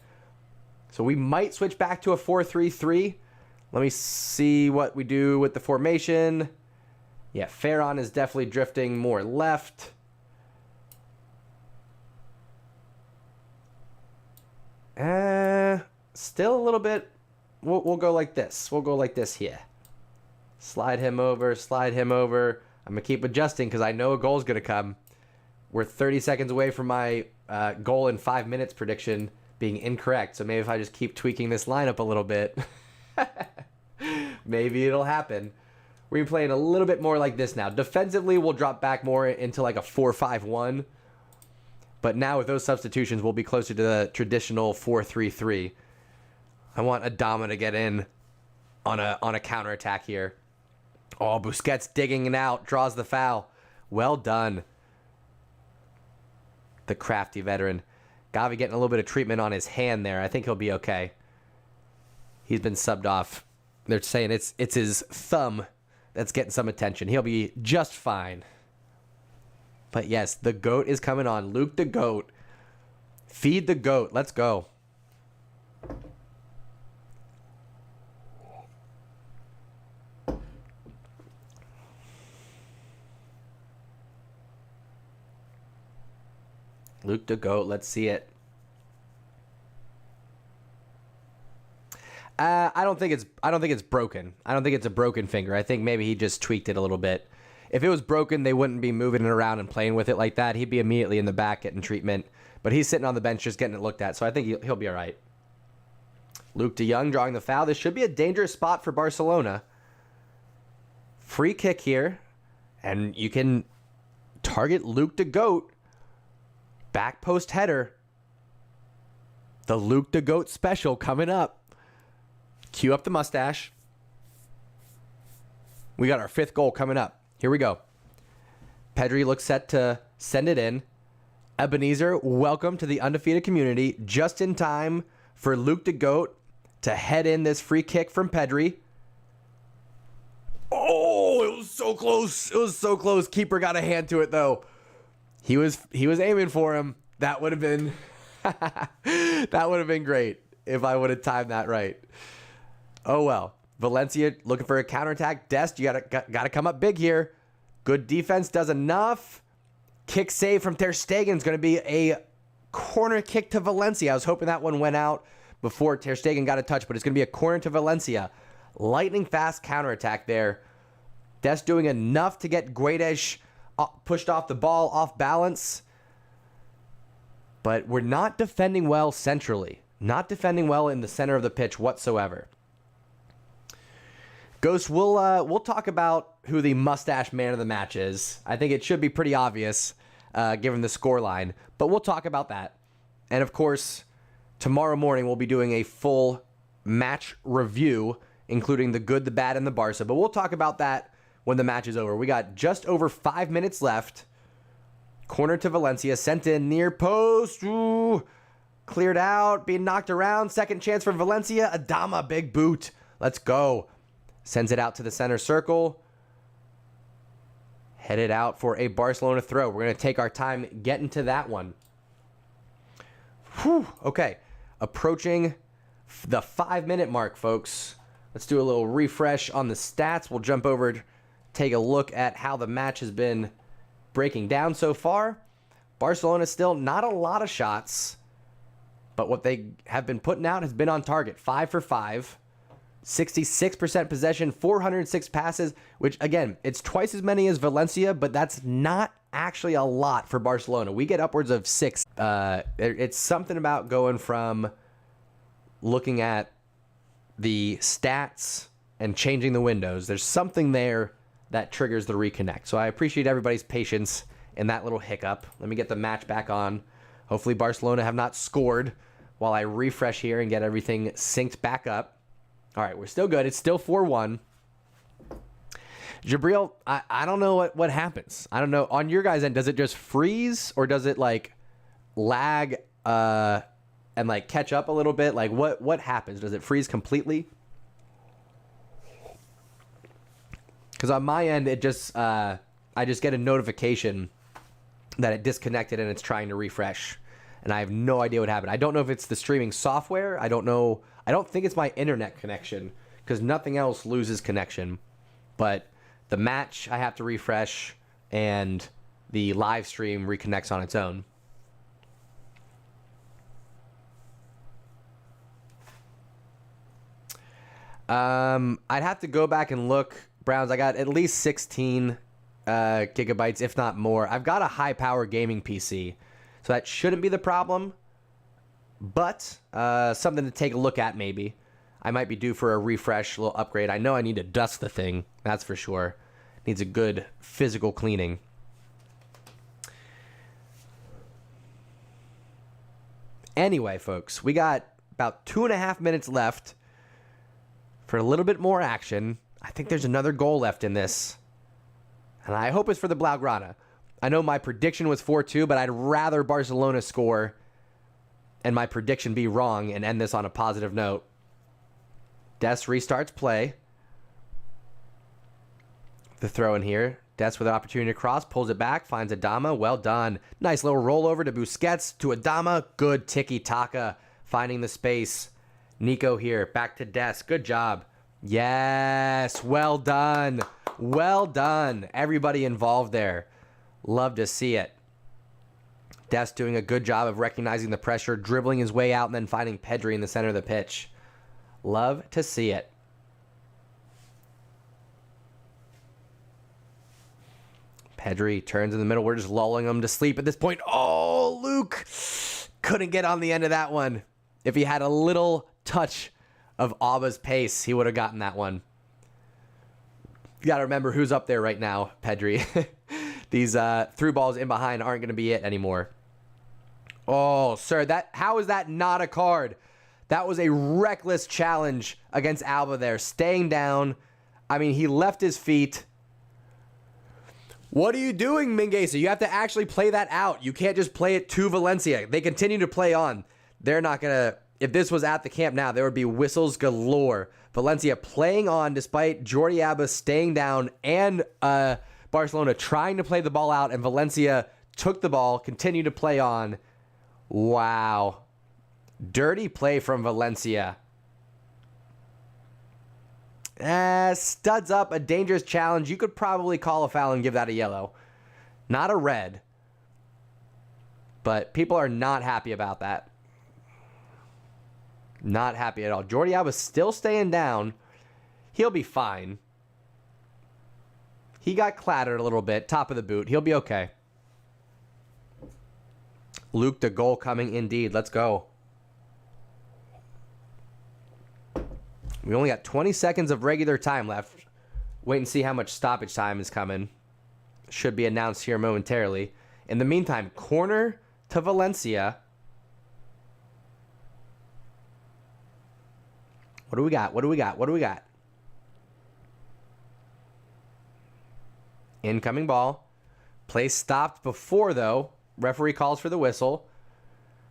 So we might switch back to a 4-3-3. Let me see what we do with the formation. Yeah, Ferran is definitely drifting more left. Still a little bit. We'll go like this. We'll go like this here. Slide him over. Slide him over. I'm going to keep adjusting because I know a goal's going to come. We're 30 seconds away from my goal in 5 minutes prediction being incorrect. So maybe if I just keep tweaking this lineup a little bit, maybe it'll happen. We're playing a little bit more like this now. Defensively, we'll drop back more into like a 4-5-1. But now with those substitutions, we'll be closer to the traditional 4-3-3. I want Adama to get in on a counterattack here. Oh, Busquets digging it out, draws the foul. Well done. The crafty veteran. Gavi getting a little bit of treatment on his hand there. I think he'll be okay. He's been subbed off. They're saying it's his thumb that's getting some attention. He'll be just fine. But yes, the GOAT is coming on. Luke the GOAT. Feed the GOAT. Let's go. Luke the GOAT. Let's see it. I don't think it's broken. I don't think it's a broken finger. I think maybe he just tweaked it a little bit. If it was broken, they wouldn't be moving it around and playing with it like that. He'd be immediately in the back getting treatment. But he's sitting on the bench just getting it looked at. So I think he'll be all right. Luke de Jong drawing the foul. This should be a dangerous spot for Barcelona. Free kick here. And you can target Luke de Goat. Back post header. The Luke de Goat special coming up. Cue up the mustache. We got our 5th goal coming up. Here we go. Pedri looks set to send it in. Ebenezer, welcome to the undefeated community. Just in time for Luke de Goat to head in this free kick from Pedri. Oh, it was so close. It was so close. Keeper got a hand to it, though. He was aiming for him. That would have been that would have been great if I would have timed that right. Oh, well. Valencia looking for a counterattack. Dest, you gotta come up big here. Good defense does enough. Kick save from Ter Stegen is going to be a corner kick to Valencia. I was hoping that one went out before Ter Stegen got a touch, but it's going to be a corner to Valencia. Lightning fast counterattack there. Dest doing enough to get Guedes pushed off the ball, off balance. But we're not defending well centrally. Not defending well in the center of the pitch whatsoever. Ghost, we'll talk about who the mustache man of the match is. I think it should be pretty obvious, given the scoreline. But we'll talk about that. And of course, tomorrow morning we'll be doing a full match review, including the good, the bad, and the Barca. But we'll talk about that when the match is over. We got just over 5 minutes left. Corner to Valencia, sent in near post. Ooh, cleared out, being knocked around. Second chance for Valencia. Adama, big boot. Let's go. Sends it out to the center circle. Headed out for a Barcelona throw. We're going to take our time getting to that one. Whew. Okay. Approaching the 5-minute mark, folks. Let's do a little refresh on the stats. We'll jump over, take a look at how the match has been breaking down so far. Barcelona still not a lot of shots, but what they have been putting out has been on target. 5 for 5. 66% possession, 406 passes, which, again, it's twice as many as Valencia, but that's not actually a lot for Barcelona. We get upwards of 6. It's something about going from looking at the stats and changing the windows. There's something there that triggers the reconnect. So I appreciate everybody's patience in that little hiccup. Let me get the match back on. Hopefully Barcelona have not scored while I refresh here and get everything synced back up. All right, we're still good. It's still 4-1. Jabril, I don't know what happens. I don't know. On your guys' end, does it just freeze or does it like lag and like catch up a little bit? Like what happens? Does it freeze completely? Because on my end, it just I just get a notification that it disconnected and it's trying to refresh. And I have no idea what happened. I don't know if it's the streaming software. I don't know. I don't think it's my internet connection because nothing else loses connection. But the match I have to refresh and the live stream reconnects on its own. I'd have to go back and look. Browns, I got at least 16 gigabytes, if not more. I've got a high-power gaming PC, so that shouldn't be the problem. But something to take a look at, maybe. I might be due for a refresh, a little upgrade. I know I need to dust the thing, that's for sure. Needs a good physical cleaning. Anyway, folks, we got about 2.5 minutes left for a little bit more action. I think there's another goal left in this. And I hope it's for the Blaugrana. I know my prediction was 4-2, but I'd rather Barcelona score and my prediction be wrong and end this on a positive note. Dest restarts play. The throw in here. Dest with an opportunity to cross. Pulls it back. Finds Adama. Well done. Nice little rollover to Busquets. To Adama. Good tiki-taka. Finding the space. Nico here. Back to Dest. Good job. Yes. Well done. Well done. Everybody involved there. Love to see it. Dest doing a good job of recognizing the pressure, dribbling his way out, and then finding Pedri in the center of the pitch. Love to see it. Pedri turns in the middle. We're just lulling him to sleep at this point. Oh, Luke couldn't get on the end of that one. If he had a little touch of Alba's pace, he would have gotten that one. You got to remember who's up there right now, Pedri. These through balls in behind aren't going to be it anymore. Oh, sir, how is that not a card? That was a reckless challenge against Alba there. Staying down. I mean, he left his feet. What are you doing, Mingueza? You have to actually play that out. You can't just play it to Valencia. They continue to play on. They're not going to... If this was at the camp now, there would be whistles galore. Valencia playing on despite Jordi Alba staying down and Barcelona trying to play the ball out, and Valencia took the ball, continued to play on. Wow. Dirty play from Valencia. Studs up, a dangerous challenge. You could probably call a foul and give that a yellow. Not a red. But people are not happy about that. Not happy at all. Jordi Alba's still staying down. He'll be fine. He got clattered a little bit. Top of the boot. He'll be okay. Luke, the goal coming indeed. Let's go. We only got 20 seconds of regular time left. Wait and see how much stoppage time is coming. Should be announced here momentarily. In the meantime, corner to Valencia. What do we got? What do we got? What do we got? Incoming ball. Play stopped before, though. Referee calls for the whistle.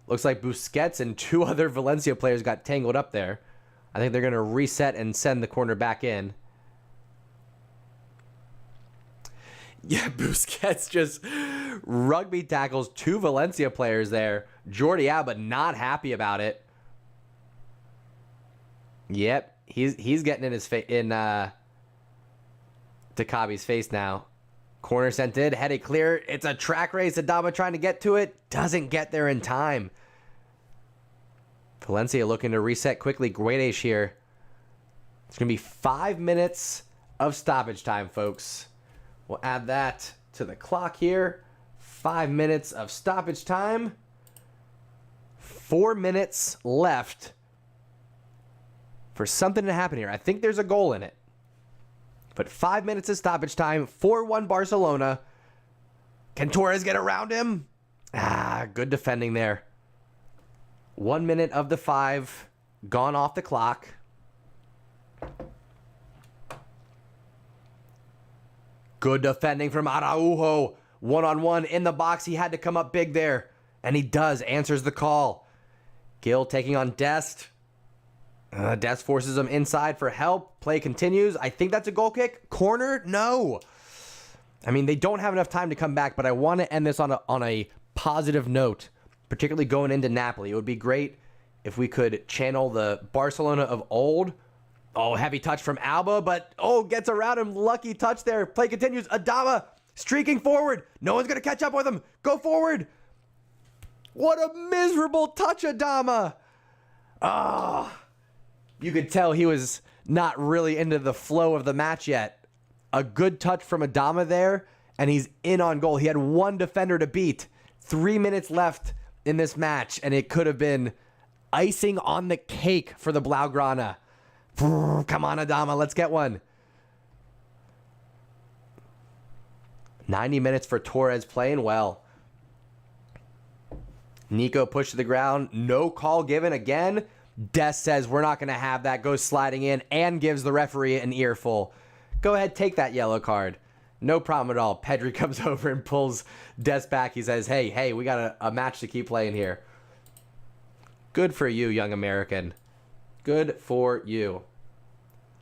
Looks like Busquets and two other Valencia players got tangled up there. I think they're going to reset and send the corner back in. Yeah, Busquets just rugby tackles two Valencia players there. Jordi Alba not happy about it. Yep, he's getting in his face in Takabi's face now. Corner sent in, headed clear. It's a track race. Adama trying to get to it, doesn't get there in time. Valencia looking to reset quickly. Guedes here. It's gonna be 5 minutes of stoppage time, folks. We'll add that to the clock here. 5 minutes of stoppage time. 4 minutes left for something to happen here. I think there's a goal in it. But 5 minutes of stoppage time. 4-1 Barcelona. Can Torres get around him? Good defending there. 1 minute of the 5 gone off the clock. Good defending from Araujo. One-on-one in the box. He had to come up big there. And he does. Answers the call. Gil taking on Dest. Dest forces him inside for help. Play continues. I think that's a goal kick. Corner? No. I mean, they don't have enough time to come back, but I want to end this on a positive note, particularly going into Napoli. It would be great if we could channel the Barcelona of old. Oh, heavy touch from Alba, but gets around him. Lucky touch there. Play continues. Adama streaking forward. No one's going to catch up with him. Go forward. What a miserable touch, Adama. You could tell he was not really into the flow of the match yet. A good touch from Adama there, and he's in on goal. He had one defender to beat. 3 minutes left in this match, and it could have been icing on the cake for the Blaugrana. Come on, Adama, let's get one. 90 minutes for Torres, playing well. Nico pushed to the ground. No call given again. Des says we're not going to have that. Goes sliding in and gives the referee an earful. Go ahead, take that yellow card. No problem at all. Pedri comes over and pulls Des back. He says, hey, we got a match to keep playing here. Good for you, young American. Good for you.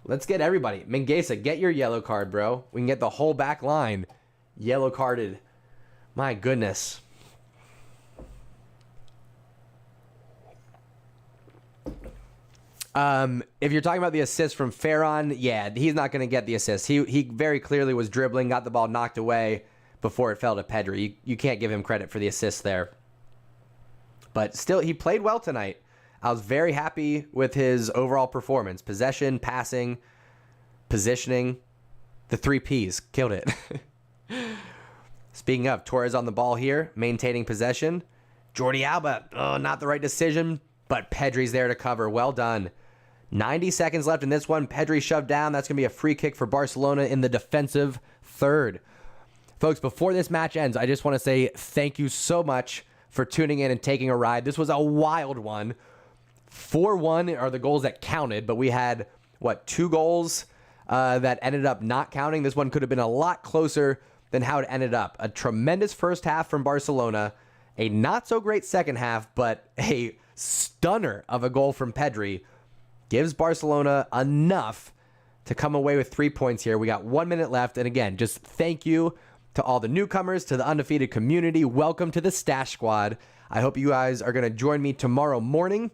Let's get everybody. Mingueza, get your yellow card, bro. We can get the whole back line yellow carded. My goodness. If you're talking about the assist from Ferran, yeah, he's not going to get the assist. He very clearly was dribbling, got the ball knocked away before it fell to Pedri. You can't give him credit for the assist there. But still, he played well tonight. I was very happy with his overall performance. Possession, passing, positioning. The 3 Ps. Killed it. Speaking of, Torres on the ball here, maintaining possession. Jordi Alba, not the right decision, but Pedri's there to cover. Well done. 90 seconds left in this one. Pedri shoved down. That's going to be a free kick for Barcelona in the defensive third. Folks, before this match ends, I just want to say thank you so much for tuning in and taking a ride. This was a wild one. 4-1 are the goals that counted, but we had, 2 goals that ended up not counting. This one could have been a lot closer than how it ended up. A tremendous first half from Barcelona, a not so great second half, but a stunner of a goal from Pedri gives Barcelona enough to come away with 3 points here. We got 1 minute left, and again, just thank you to all the newcomers, to the undefeated community. Welcome to the Stash Squad. I hope you guys are going to join me tomorrow morning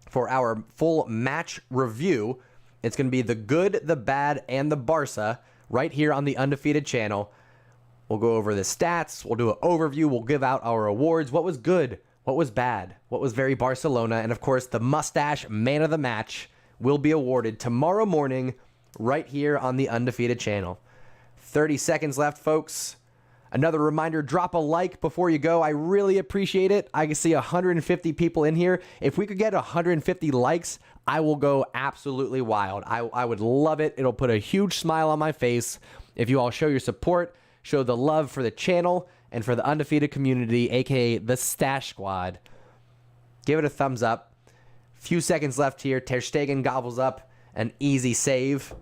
for our full match review. It's going to be the good, the bad, and the Barca right here on the Undefeated channel. We'll go over the stats. We'll do an overview. We'll give out our awards. What was good? What was bad? What was very Barcelona? And of course, the mustache man of the match will be awarded tomorrow morning right here on the Undefeated channel. 30 seconds left, folks. Another reminder, drop a like before you go. I really appreciate it. I can see 150 people in here. If we could get 150 likes, I will go absolutely wild. I would love it. It'll put a huge smile on my face if you all show your support, show the love for the channel and for the undefeated community, aka the Stash Squad. Give it a thumbs up. Few seconds left here. Ter Stegen gobbles up an easy save.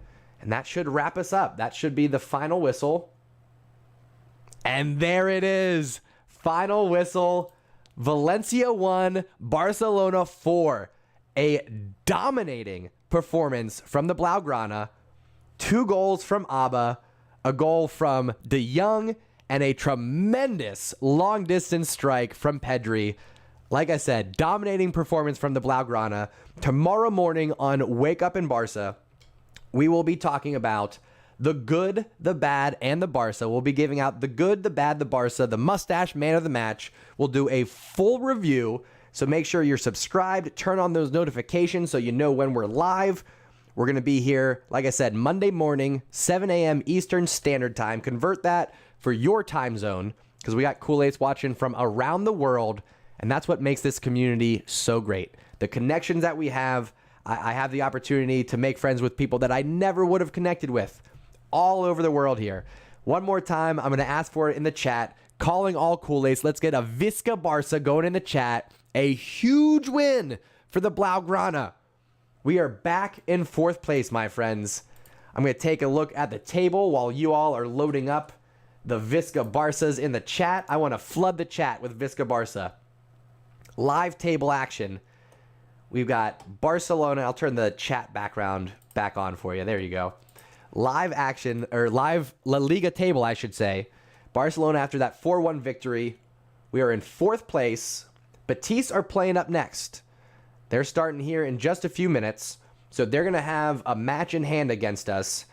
And that should wrap us up. That should be the final whistle. And there it is. Final whistle. Valencia 1, Barcelona 4. A dominating performance from the Blaugrana. 2 goals from Abba, a goal from De Jong, and a tremendous long-distance strike from Pedri. Like I said, dominating performance from the Blaugrana. Tomorrow morning on Wake Up in Barca, we will be talking about the good, the bad, and the Barca. We'll be giving out the good, the bad, the Barca, the mustache man of the match. We'll do a full review, so make sure you're subscribed. Turn on those notifications so you know when we're live. We're going to be here, like I said, Monday morning, 7 a.m. Eastern Standard Time. Convert that for your time zone, because we got Culers watching from around the world, and that's what makes this community so great. The connections that we have. I have the opportunity to make friends with people that I never would have connected with all over the world here. One more time, I'm going to ask for it in the chat. Calling all Culers. Let's get a Visca Barca going in the chat. A huge win for the Blaugrana. We are back in 4th place, my friends. I'm going to take a look at the table while you all are loading up the Visca Barcas in the chat. I want to flood the chat with Visca Barca. Live table action. We've got Barcelona. I'll turn the chat background back on for you. There you go. Live action, or live La Liga table, I should say. Barcelona after that 4-1 victory. We are in 4th place. Betis are playing up next. They're starting here in just a few minutes. So they're going to have a match in hand against us.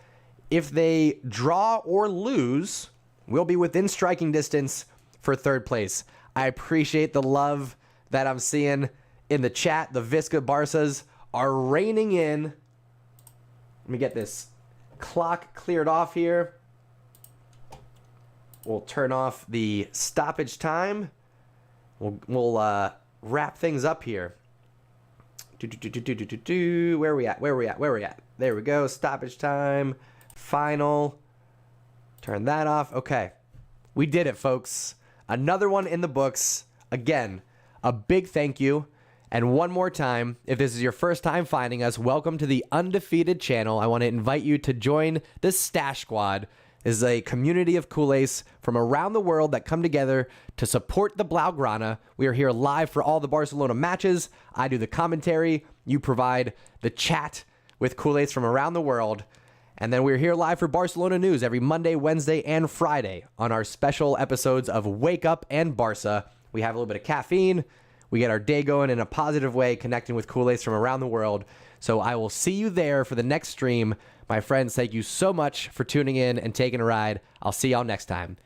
If they draw or lose, we'll be within striking distance for 3rd place. I appreciate the love that I'm seeing in the chat. The Visca Barcas are reigning in. Let me get this clock cleared off here. We'll turn off the stoppage time. We'll wrap things up here. Where are we at? Where are we at? Where are we at? There we go. Stoppage time. Final. Turn that off. Okay. We did it, folks. Another one in the books. Again, a big thank you. And one more time, if this is your first time finding us, welcome to the Undefeated channel. I want to invite you to join the Stash Squad. This is a community of Culers from around the world that come together to support the Blaugrana. We are here live for all the Barcelona matches. I do the commentary. You provide the chat with Culers from around the world. And then we're here live for Barcelona news every Monday, Wednesday, and Friday on our special episodes of Wake Up and Barca. We have a little bit of caffeine. We get our day going in a positive way, connecting with Culers from around the world. So I will see you there for the next stream. My friends, thank you so much for tuning in and taking a ride. I'll see y'all next time.